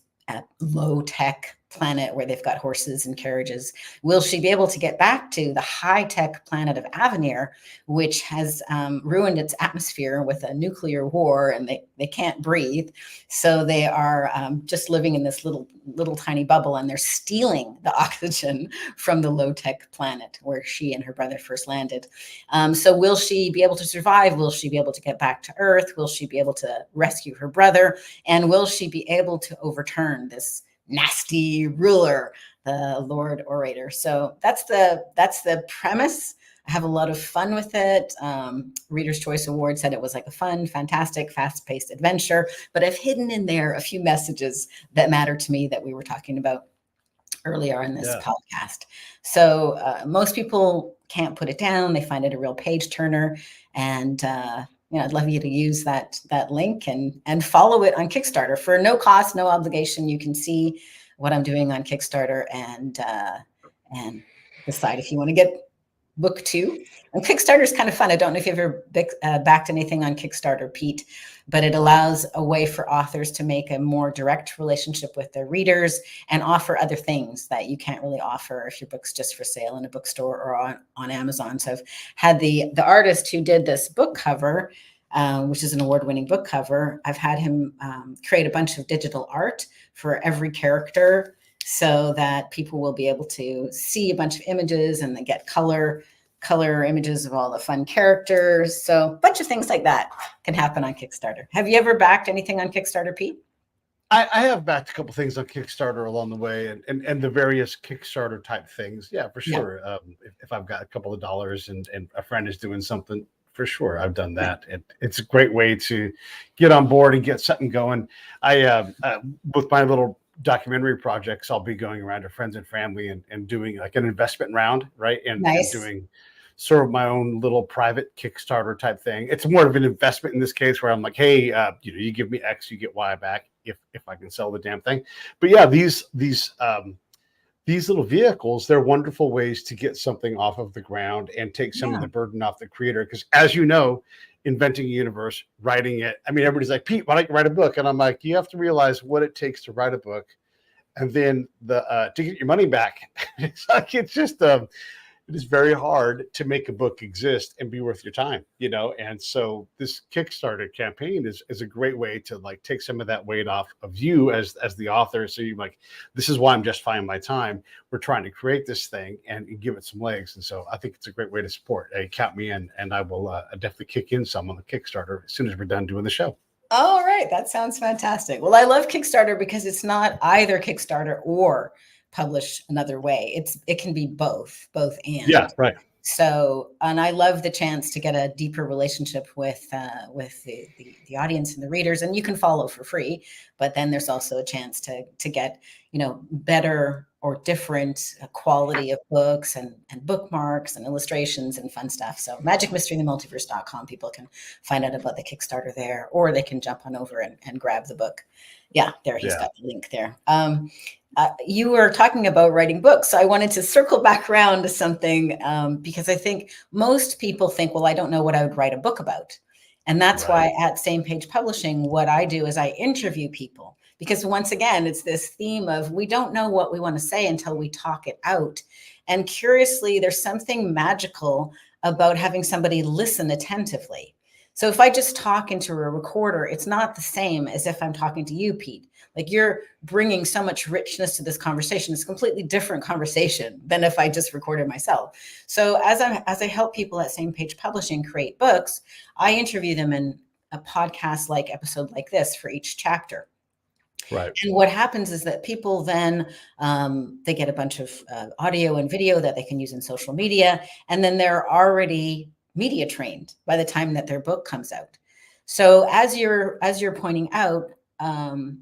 low-tech planet where they've got horses and carriages? Will she be able to get back to the high-tech planet of Avenir, which has ruined its atmosphere with a nuclear war, and they can't breathe? So they are just living in this little tiny bubble, and they're stealing the oxygen from the low-tech planet where she and her brother first landed. So will she be able to survive? Will she be able to get back to Earth? Will she be able to rescue her brother? And will she be able to overturn this nasty ruler, the Lord Orator? So that's the premise. I have a lot of fun with it. Reader's Choice Award said it was like a fun, fantastic, fast-paced adventure, but I've hidden in there a few messages that matter to me that we were talking about earlier in this podcast. So most people can't put it down. They find it a real page turner, and I'd love you to use that link and follow it on Kickstarter for no cost, no obligation. You can see what I'm doing on Kickstarter and decide if you want to get book 2. And Kickstarter is kind of fun. I don't know if you've ever backed anything on Kickstarter, Pete, but it allows a way for authors to make a more direct relationship with their readers and offer other things that you can't really offer if your book's just for sale in a bookstore or on Amazon. So I've had the artist who did this book cover, which is an award-winning book cover. I've had him create a bunch of digital art for every character, so that people will be able to see a bunch of images and they get color images of all the fun characters. So a bunch of things like that can happen on Kickstarter. Have you ever backed anything on Kickstarter, Pete? I have backed a couple things on Kickstarter along the way, and the various Kickstarter type things. Yeah, for Yeah. sure. If I've got a couple of dollars and a friend is doing something, for sure, I've done that. It's a great way to get on board and get something going. With my little documentary projects, I'll be going around to friends and family and doing like an investment round, right? And Nice. doing sort of my own little private Kickstarter type thing. It's more of an investment in this case where I'm like, hey, you give me X, you get Y back if I can sell the damn thing. But yeah, these little vehicles, they're wonderful ways to get something off of the ground and take some of Yeah. the burden off the creator. Because as you know, inventing a universe, writing it. I mean, everybody's like, Pete, why don't you write a book? And I'm like, you have to realize what it takes to write a book, and then to get your money back. It's like it is very hard to make a book exist and be worth your time, and so this Kickstarter campaign is a great way to like take some of that weight off of you as the author. So you're like, this is why I'm justifying my time. We're trying to create this thing and give it some legs. And so I think it's a great way to support. Hey, count me in, and I will definitely kick in some on the Kickstarter as soon as we're done doing the show. All right. That sounds fantastic. Well, I love Kickstarter because it's not either Kickstarter or publish another way. It can be both and. Yeah, right. So, and I love the chance to get a deeper relationship with the audience and the readers, and you can follow for free, but then there's also a chance to get, better or different quality of books and bookmarks and illustrations and fun stuff. So magicmysteryinthemultiverse.com, people can find out about the Kickstarter there, or they can jump on over and grab the book. Yeah, there, he's got the link there. You were talking about writing books. So I wanted to circle back around to something because I think most people think, well, I don't know what I would write a book about. And that's why at Same Page Publishing, what I do is I interview people, because once again, it's this theme of we don't know what we want to say until we talk it out. And curiously, there's something magical about having somebody listen attentively. So if I just talk into a recorder, it's not the same as if I'm talking to you, Pete. Like, you're bringing so much richness to this conversation. It's a completely different conversation than if I just recorded myself. So as I help people at Same Page Publishing create books, I interview them in a podcast-like episode like this for each chapter. Right. And what happens is that people then they get a bunch of audio and video that they can use in social media, and then they're already media trained by the time that their book comes out. So as you're pointing out,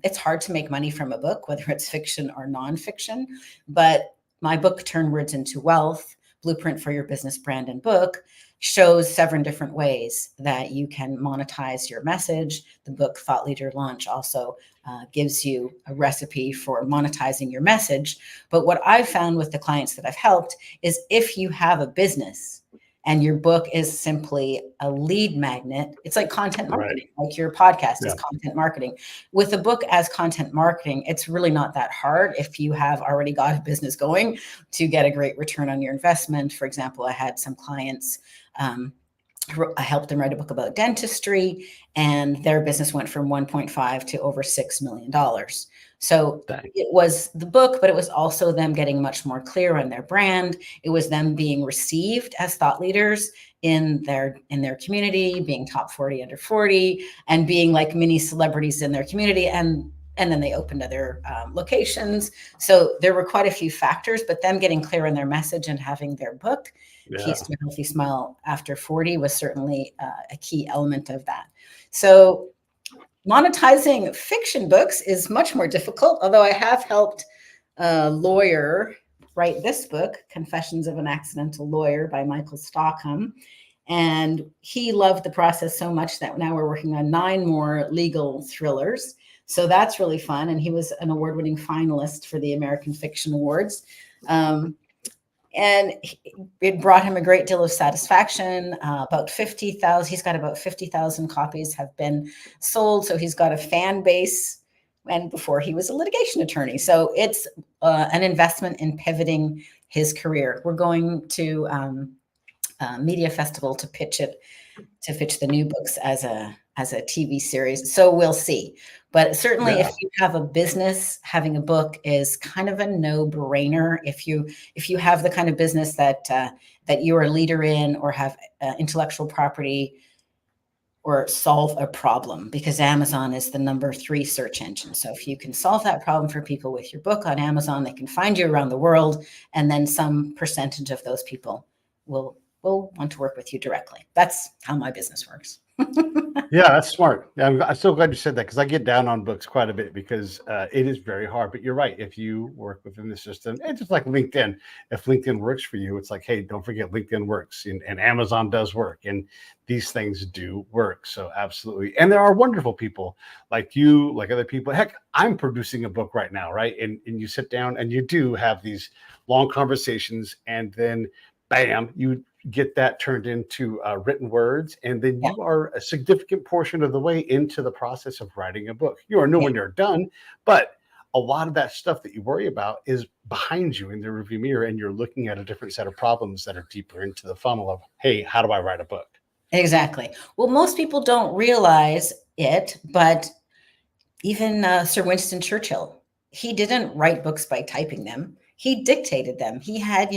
it's hard to make money from a book, whether it's fiction or nonfiction. But my book, Turn Words into Wealth, Blueprint for Your Business, Brand, and Book, shows 7 different ways that you can monetize your message. The book Thought Leader Launch also gives you a recipe for monetizing your message. But what I've found with the clients that I've helped is if you have a business and your book is simply a lead magnet, it's like content marketing, like your podcast is content marketing. With a book as content marketing, it's really not that hard if you have already got a business going to get a great return on your investment. For example, I had some clients, I helped them write a book about dentistry, and their business went from 1.5 to over $6 million. So it was the book, but it was also them getting much more clear on their brand. It was them being received as thought leaders in their community, being top 40 under 40, and being like mini celebrities in their community. And then they opened other locations. So there were quite a few factors, but them getting clear on their message and having their book, Keys to a Healthy Smile After 40, was certainly a key element of that. So monetizing fiction books is much more difficult, although I have helped a lawyer write this book, Confessions of an Accidental Lawyer by Michael Stockham. And he loved the process so much that now we're working on 9 more legal thrillers. So that's really fun. And he was an award-winning finalist for the American Fiction Awards. And it brought him a great deal of satisfaction. About 50,000, he's got about 50,000 copies have been sold. So he's got a fan base, and before he was a litigation attorney. So it's an investment in pivoting his career. We're going to Media Festival to pitch the new books as a TV series. So we'll see. But certainly if you have a business, having a book is kind of a no-brainer. If you have the kind of business that you're a leader in, or have intellectual property or solve a problem, because Amazon is the #3 search engine. So if you can solve that problem for people with your book on Amazon, they can find you around the world, and then some percentage of those people will want to work with you directly. That's how my business works. Yeah, that's smart. Yeah, I'm so glad you said that because I get down on books quite a bit because it is very hard. But you're right. If you work within the system, it's just like LinkedIn. If LinkedIn works for you, it's like, hey, don't forget LinkedIn works, and Amazon does work, and these things do work. So absolutely. And there are wonderful people like you, like other people. Heck, I'm producing a book right now, right? And you sit down and you do have these long conversations, and then bam, you get that turned into written words, and then Yeah, you are a significant portion of the way into the process of writing a book. You are yeah, nowhere near done, but a lot of that stuff that you worry about is behind you in the review mirror, and you're looking at a different set of problems that are deeper into the funnel of, hey, how do I write a book? exactly. Well, most people don't realize it, but even Sir Winston Churchill, he didn't write books by typing them. He dictated them. He had,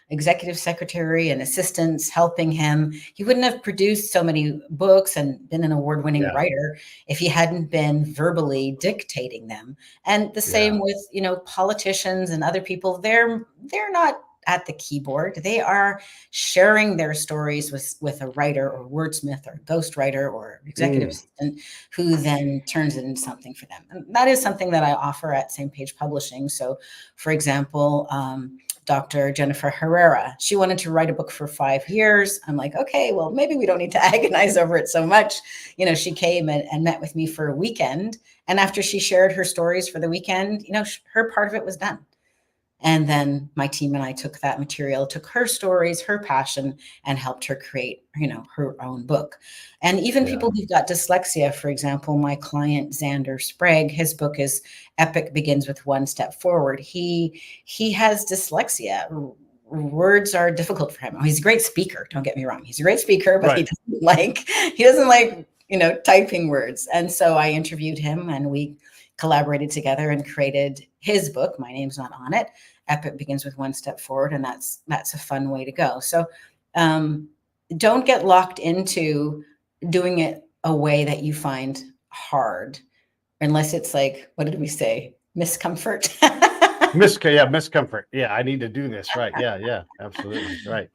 executive secretary and assistants helping him. He wouldn't have produced so many books and been an award-winning Yeah, writer if he hadn't been verbally dictating them. And the yeah, same with, politicians and other people. They're not at the keyboard. They are sharing their stories with a writer or wordsmith or ghostwriter or executive mm, assistant who then turns it into something for them. And that is something that I offer at Same Page Publishing. So, for example, Dr. Jennifer Herrera, she wanted to write a book for 5 years. I'm like, okay, well, maybe we don't need to agonize over it so much. She came and met with me for a weekend. And after she shared her stories for the weekend, her part of it was done. And then my team and I took that material, took her stories, her passion, and helped her create, her own book. And even yeah, people who've got dyslexia, for example, my client Xander Sprague, his book is Epic Begins with One Step Forward. He has dyslexia. Words are difficult for him. He's a great speaker. Don't get me wrong. He's a great speaker, but right. he doesn't like, typing words. And so I interviewed him and we collaborated together and created his book. My name's not on it. Epic Begins with One Step Forward, and that's a fun way to go. So don't get locked into doing it a way that you find hard, unless it's like, what did we say? Miscomfort. Miscomfort. Yeah, I need to do this. Right. Yeah, yeah, absolutely. Right.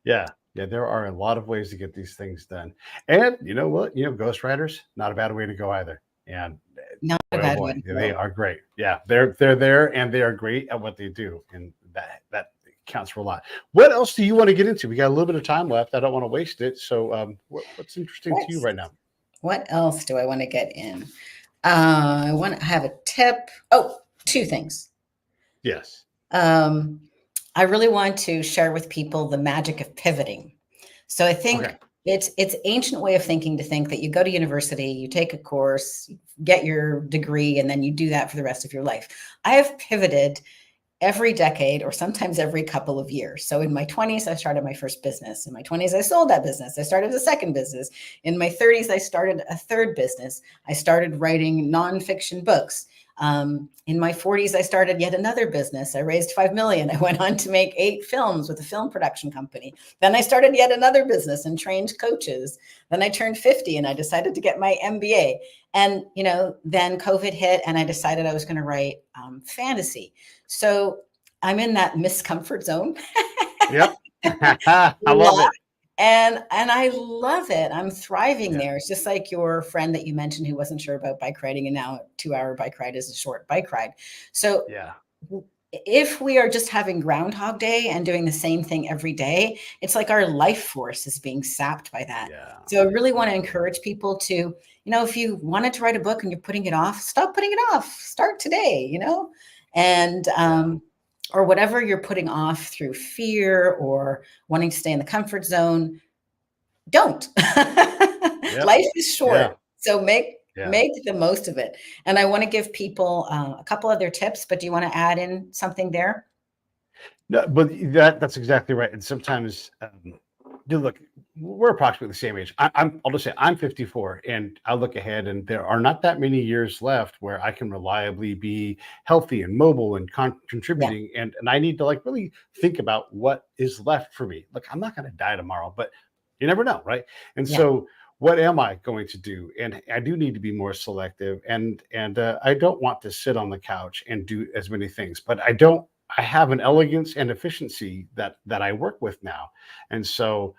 Yeah. Yeah, there are a lot of ways to get these things done. And you know what? Ghostwriters, not a bad way to go either. And Not a boy, oh bad way boy, to they go. are great. Yeah, they're there and they are great at what they do. And that counts for a lot. What else do you want to get into? We got a little bit of time left. I don't want to waste it. So what's interesting to you What, right now? what else do I want to get in? I want to have a tip. Oh, two things. Yes. Um, I really want to share with people the magic of pivoting. So I Okay. think it's ancient way of thinking to think that you go to university, you take a course, get your degree, and then you do that for the rest of your life. I have pivoted every decade or sometimes every couple of years. So in my 20s, I started my first business. In my 20s, I sold that business. I started a second business. In my 30s, I started a third business. I started writing nonfiction books. In my 40s, I started yet another business. I raised 5 million. I went on to make 8 films with a film production company. Then I started yet another business and trained coaches. Then I turned 50 and I decided to get my MBA. And, then COVID hit and I decided I was going to write fantasy. So I'm in that miscomfort zone. Yep. I love it. And I love it. I'm thriving Yeah. there. It's just like your friend that you mentioned who wasn't sure about bike riding, and now a 2-hour bike ride is a short bike ride. So Yeah. if we are just having Groundhog Day and doing the same thing every day, it's like our life force is being sapped by that. Yeah. So I really want to Absolutely. encourage people to, if you wanted to write a book and you're putting it off, stop putting it off. Start today, and Yeah. or whatever you're putting off through fear or wanting to stay in the comfort zone, don't. Yep. Life is short, Yeah. so make Yeah. make the most of it. And I want to give people a couple other tips, but do you want to add in something there? No, but that's exactly right. And sometimes, dude, look, we're approximately the same age. I'll just say I'm 54, and I look ahead, and there are not that many years left where I can reliably be healthy and mobile and Yeah, contributing, and I need to like really think about what is left for me. Look, I'm not going to die tomorrow, but you never know, right? And yeah, so what am I going to do? And I do need to be more selective. And I don't want to sit on the couch and do as many things, but I don't. I have an elegance and efficiency that I work with now, and so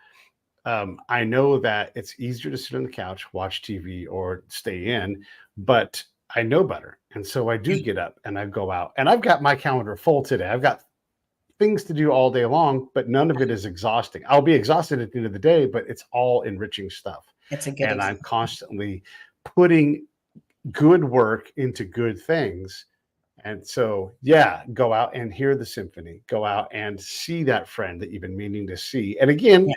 I know that it's easier to sit on the couch, watch TV, or stay in, but I know better, and so I do get up and I go out, and I've got my calendar full today. I've got things to do all day long, but none of it is exhausting. I'll be exhausted at the end of the day, but it's all enriching stuff. It's a good And I'm example. constantly putting good work into good things. And so, yeah, go out and hear the symphony, go out and see that friend that you've been meaning to see. And again, Yeah.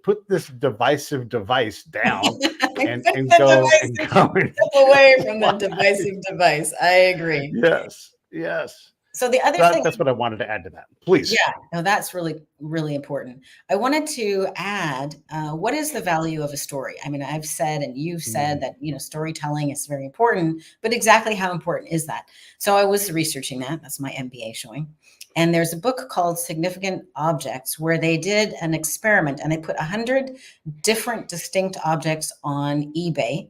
put this divisive device down and Put and the go and divisive go and step away from the fly. divisive device. I agree. Yes, yes. So the other That, thing, that's what I wanted to add to that. Please. yeah, no, that's really, really important. I wanted to add, what is the value of a story? I mean, I've said, and you've said Mm, that, storytelling is very important, but exactly how important is that? So I was researching that. That's my MBA showing. And there's a book called Significant Objects where they did an experiment and they put 100 different distinct objects on eBay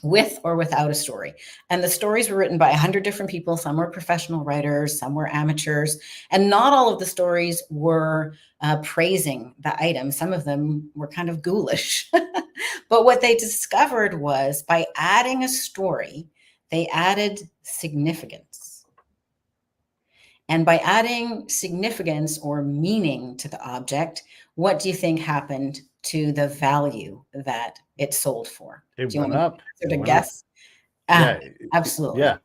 with or without a story. And the stories were written by 100 different people. Some were professional writers, some were amateurs, and not all of the stories were praising the item. Some of them were kind of ghoulish. But what they discovered was by adding a story, they added significance. And by adding significance or meaning to the object, what do you think happened to the value that it sold for? it Do you want went me up. to It sort of went up. guess? Yeah, Ah, absolutely. yeah,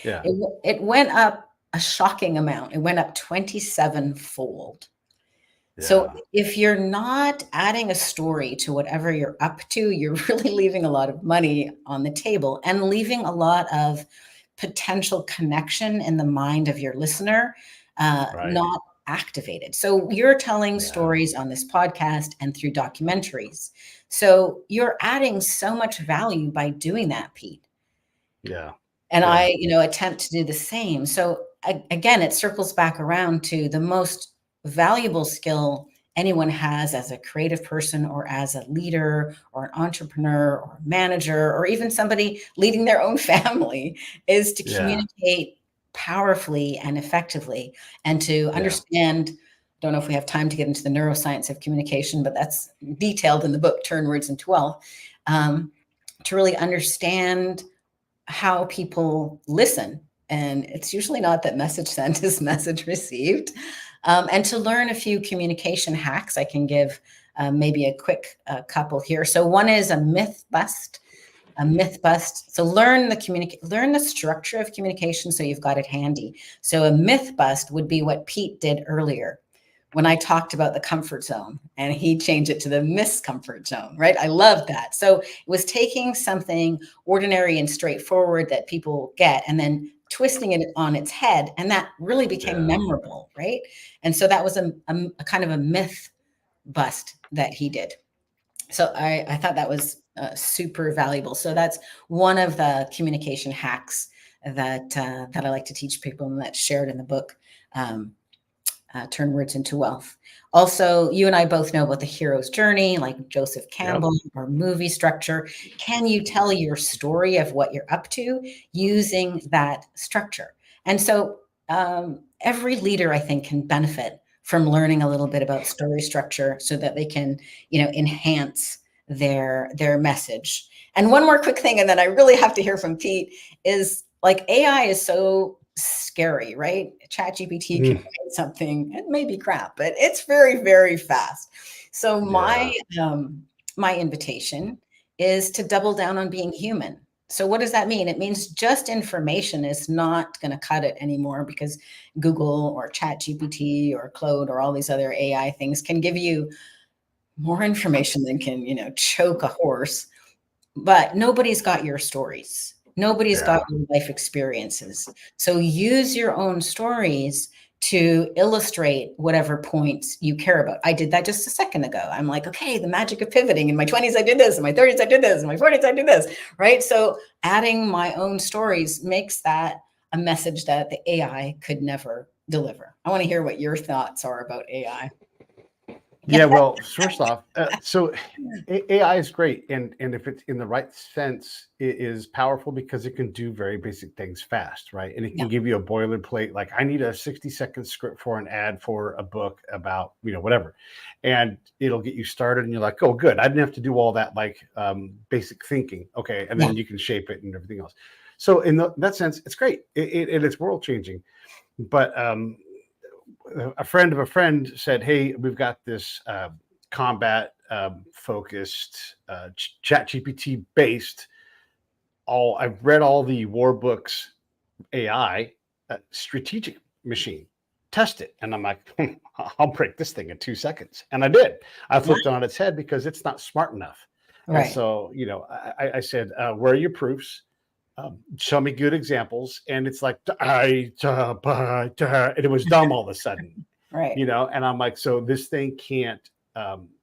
yeah. It went up a shocking amount. It went up 27-fold. So Yeah, if you're not adding a story to whatever you're up to, you're really leaving a lot of money on the table and leaving a lot of potential connection in the mind of your listener, right. not activated. So you're telling Yeah, stories on this podcast and through documentaries. So you're adding so much value by doing that, Pete. yeah, And yeah, I, attempt to do the same. So again, it circles back around to the most valuable skill anyone has as a creative person or as a leader or an entrepreneur or a manager or even somebody leading their own family is to yeah, communicate powerfully and effectively and to yeah, understand. Don't know if we have time to get into the neuroscience of communication, but that's detailed in the book Turn Words into Wealth. To really understand how people listen. And it's usually not that message sent is message received. And to learn a few communication hacks, I can give maybe a quick couple here. So one is a myth bust. A myth bust. So learn the structure of communication so you've got it handy. So a myth bust would be what Pete did earlier when I talked about the comfort zone and he changed it to the miscomfort zone, right? I love that. So it was taking something ordinary and straightforward that people get and then twisting it on its head. And that really became yeah, memorable, right? And so that was a kind of a myth bust that he did. So I thought that was super valuable. So that's one of the communication hacks that I like to teach people and that's shared in the book. Turn Words into Wealth. Also, you and I both know about the hero's journey, like Joseph yep, Campbell, or movie structure. Can you tell your story of what you're up to using that structure? And so every leader, I think, can benefit from learning a little bit about story structure so that they can, enhance their message. And one more quick thing, and then I really have to hear from Pete, is like AI is so scary, right? ChatGPT can mm, write something, it may be crap, but it's very, very fast. So my yeah, my invitation is to double down on being human. So what does that mean? It means just information is not going to cut it anymore because Google or ChatGPT or Claude or all these other AI things can give you more information than can, choke a horse, but nobody's got your stories. Nobody's got yeah, your life experiences. So use your own stories to illustrate whatever points you care about. I did that just a second ago. I'm like, okay, the magic of pivoting. In my 20s, I did this. In my 30s, I did this. In my 40s, I did this. Right. So adding my own stories makes that a message that the AI could never deliver. I want to hear what your thoughts are about AI. Yeah, well, first off, so AI is great, and if it's in the right sense, it is powerful because it can do very basic things fast, right? And it Yeah, can give you a boilerplate, like I need a 60-second script for an ad for a book about, whatever, and it'll get you started, and you're like, oh, good, I didn't have to do all that like basic thinking, okay, and yeah, then you can shape it and everything else. So in that sense, it's great, it's world changing, but a friend of a friend said, "Hey, we've got this combat focused Chat GPT based. All I've read all the war books AI strategic machine. Test it." And I'm like, "I'll break this thing in 2 seconds," and I did. I yeah, flipped it on its head because it's not smart enough. And right, so, I said, "Where are your proofs? Show me good examples." And it's like, and it was dumb all of a sudden. right, And I'm like, so this thing can't,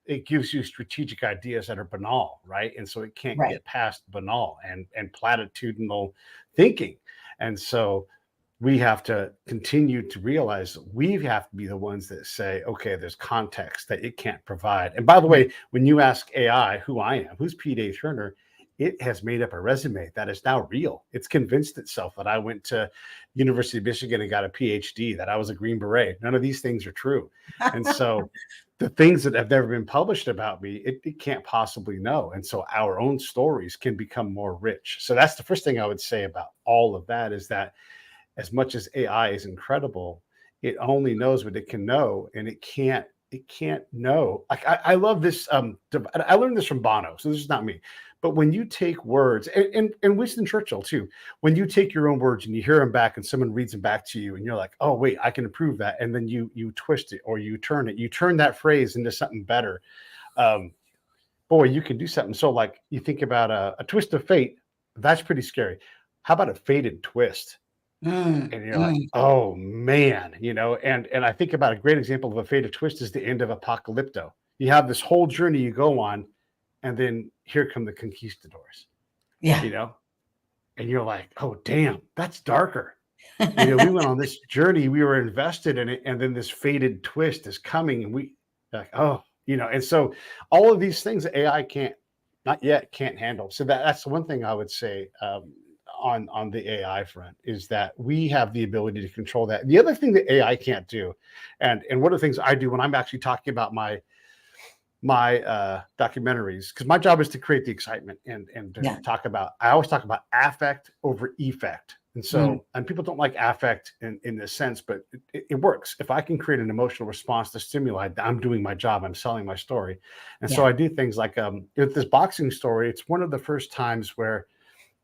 it gives you strategic ideas that are banal, right? And so it can't right. get past banal and platitudinal thinking. And so we have to continue to realize that we have to be the ones that say, okay, there's context that it can't provide. And by the way, when you ask AI who I am, who's Pete A. Turner, it has made up a resume that is now real. It's convinced itself that I went to University of Michigan and got a PhD, that I was a Green Beret. None of these things are true. And so the things that have never been published about me, it can't possibly know. And so our own stories can become more rich. So that's the first thing I would say about all of that, is that as much as AI is incredible, it only knows what it can know, and it can't know. Like I love this. I learned this from Bono, so this is not me. But when you take words, and Winston Churchill too, when you take your own words and you hear them back, and someone reads them back to you, and you're like, oh wait, I can improve that, and then you twist it or you turn that phrase into something better. Um, Boy, you can do something. So like you think about a twist of fate, that's pretty scary. How about a fated twist? Mm, And you're like, mm, oh man, and I think about a great example of a fated twist is the end of Apocalypto. You have this whole journey you go on, and then here come the conquistadors, yeah. you know, and you're like, oh damn, that's darker. We went on this journey, we were invested in it, and then this fated twist is coming, and we like, oh, and so all of these things that AI not yet can't handle. So that's the one thing I would say on the AI front, is that we have the ability to control that. The other thing that AI can't do, and one of the things I do when I'm actually talking about my documentaries, because my job is to create the excitement and to Yeah. I always talk about affect over effect. And Mm, so, and people don't like affect in this sense, but it works. If I can create an emotional response to stimuli, I'm doing my job. I'm selling my story. And so yeah. I do things like with this boxing story, it's one of the first times where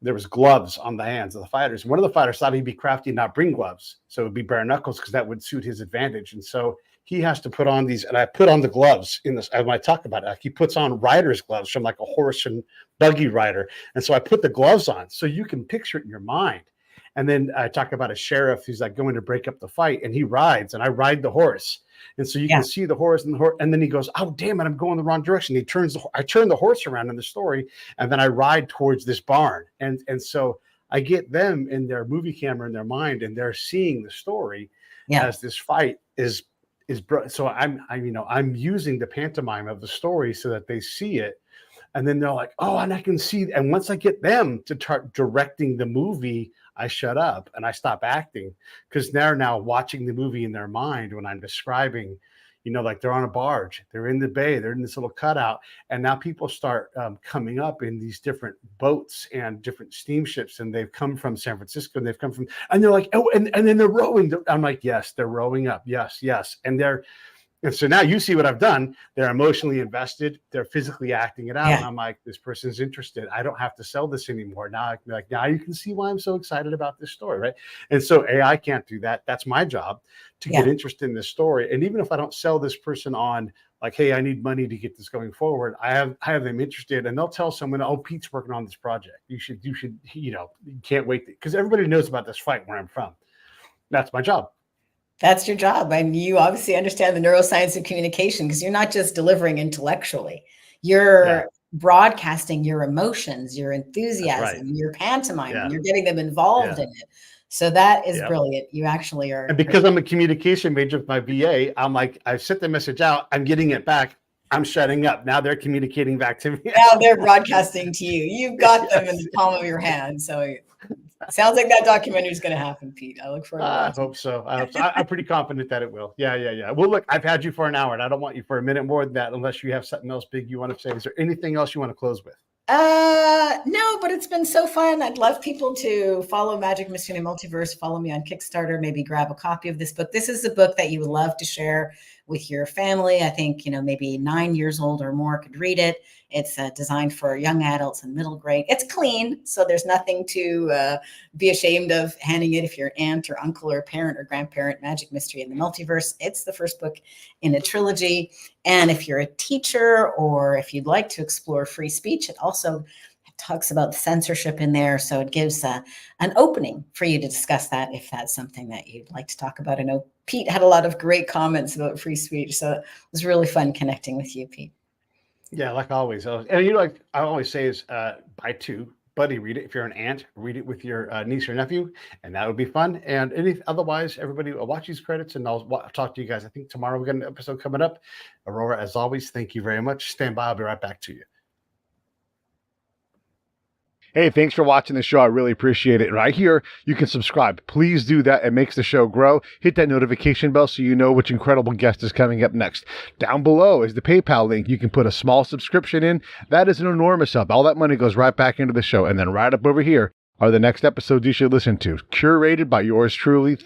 there was gloves on the hands of the fighters. One of the fighters thought he'd be crafty and not bring gloves. So it would be bare knuckles because that would suit his advantage. And so he has to put on these, and I put on the gloves in this, when I talk about it, like he puts on rider's gloves from like a horse and buggy rider. And so I put the gloves on so you can picture it in your mind. And then I talk about a sheriff who's like going to break up the fight, and he rides, and I ride the horse. And so you Yeah. can see the horse, and then he goes, oh damn it, I'm going the wrong direction. I turn the horse around in the story, and then I ride towards this barn. And so I get them in their movie camera in their mind, and they're seeing the story Yeah. as this fight is so I'm using the pantomime of the story so that they see it, and then they're like, oh, and I can see. And once I get them to start directing the movie, I shut up and I stop acting, because they're now watching the movie in their mind when I'm describing, like they're on a barge, they're in the bay, they're in this little cutout. And now people start coming up in these different boats and different steamships. And they've come from San Francisco, and and they're like, oh, and then they're rowing. I'm like, yes, they're rowing up. Yes, yes. And so now you see what I've done. They're emotionally invested. They're physically acting it out. Yeah. And I'm like, this person's interested. I don't have to sell this anymore. Now I can be like, now you can see why I'm so excited about this story, right? And so AI can't do that. That's my job, to get Yeah. interest in this story. And even if I don't sell this person on like, hey, I need money to get this going forward, I have them interested, and they'll tell someone, oh, Pete's working on this project. You should, you can't wait, because everybody knows about this fight where I'm from. That's my job. That's your job. And you obviously understand the neuroscience of communication, because you're not just delivering intellectually, Yeah, you're broadcasting your emotions, your that's right. enthusiasm, your pantomime, and Yeah, you're getting them involved yeah, in it. So that is Yep. brilliant. You actually are. And because I'm a communication major with my VA, I'm like, I sent the message out, I'm getting it back, I'm shutting up. Now they're communicating back to me. Now they're broadcasting to you. You've got them in Yes. the palm of your hand. So sounds like that documentary is going to happen, Pete. I look forward to I watching. hope so. I'm pretty confident that it will. Yeah. Well, look, I've had you for an hour, and I don't want you for a minute more than that, unless you have something else big you want to say. Is there anything else you want to close with? No, but it's been so fun. I'd love people to follow Magic Mystery and the Multiverse, follow me on Kickstarter, maybe grab a copy of this book. This is a book that you would love to share with your family. I think, maybe 9 years old or more could read it. It's designed for young adults and middle grade. It's clean, so there's nothing to be ashamed of handing it if you're aunt or uncle or parent or grandparent. Magic Mystery and the Multiverse. It's the first book in a trilogy. And if you're a teacher or if you'd like to explore free speech, it also talks about censorship in there. So it gives an opening for you to discuss that if that's something that you'd like to talk about. I know Pete had a lot of great comments about free speech. So it was really fun connecting with you, Pete. Yeah, like always. And like I always say is buy two. Buddy, read it. If you're an aunt, read it with your niece or nephew, and that would be fun. And otherwise, everybody watch these credits, and I'll talk to you guys. I think tomorrow we got an episode coming up. Aurora, as always, thank you very much. Stand by. I'll be right back to you. Hey, thanks for watching the show. I really appreciate it. Right here, you can subscribe. Please do that. It makes the show grow. Hit that notification bell so you know which incredible guest is coming up next. Down below is the PayPal link. You can put a small subscription in. That is an enormous help. All that money goes right back into the show. And then right up over here are the next episodes you should listen to, curated by yours truly.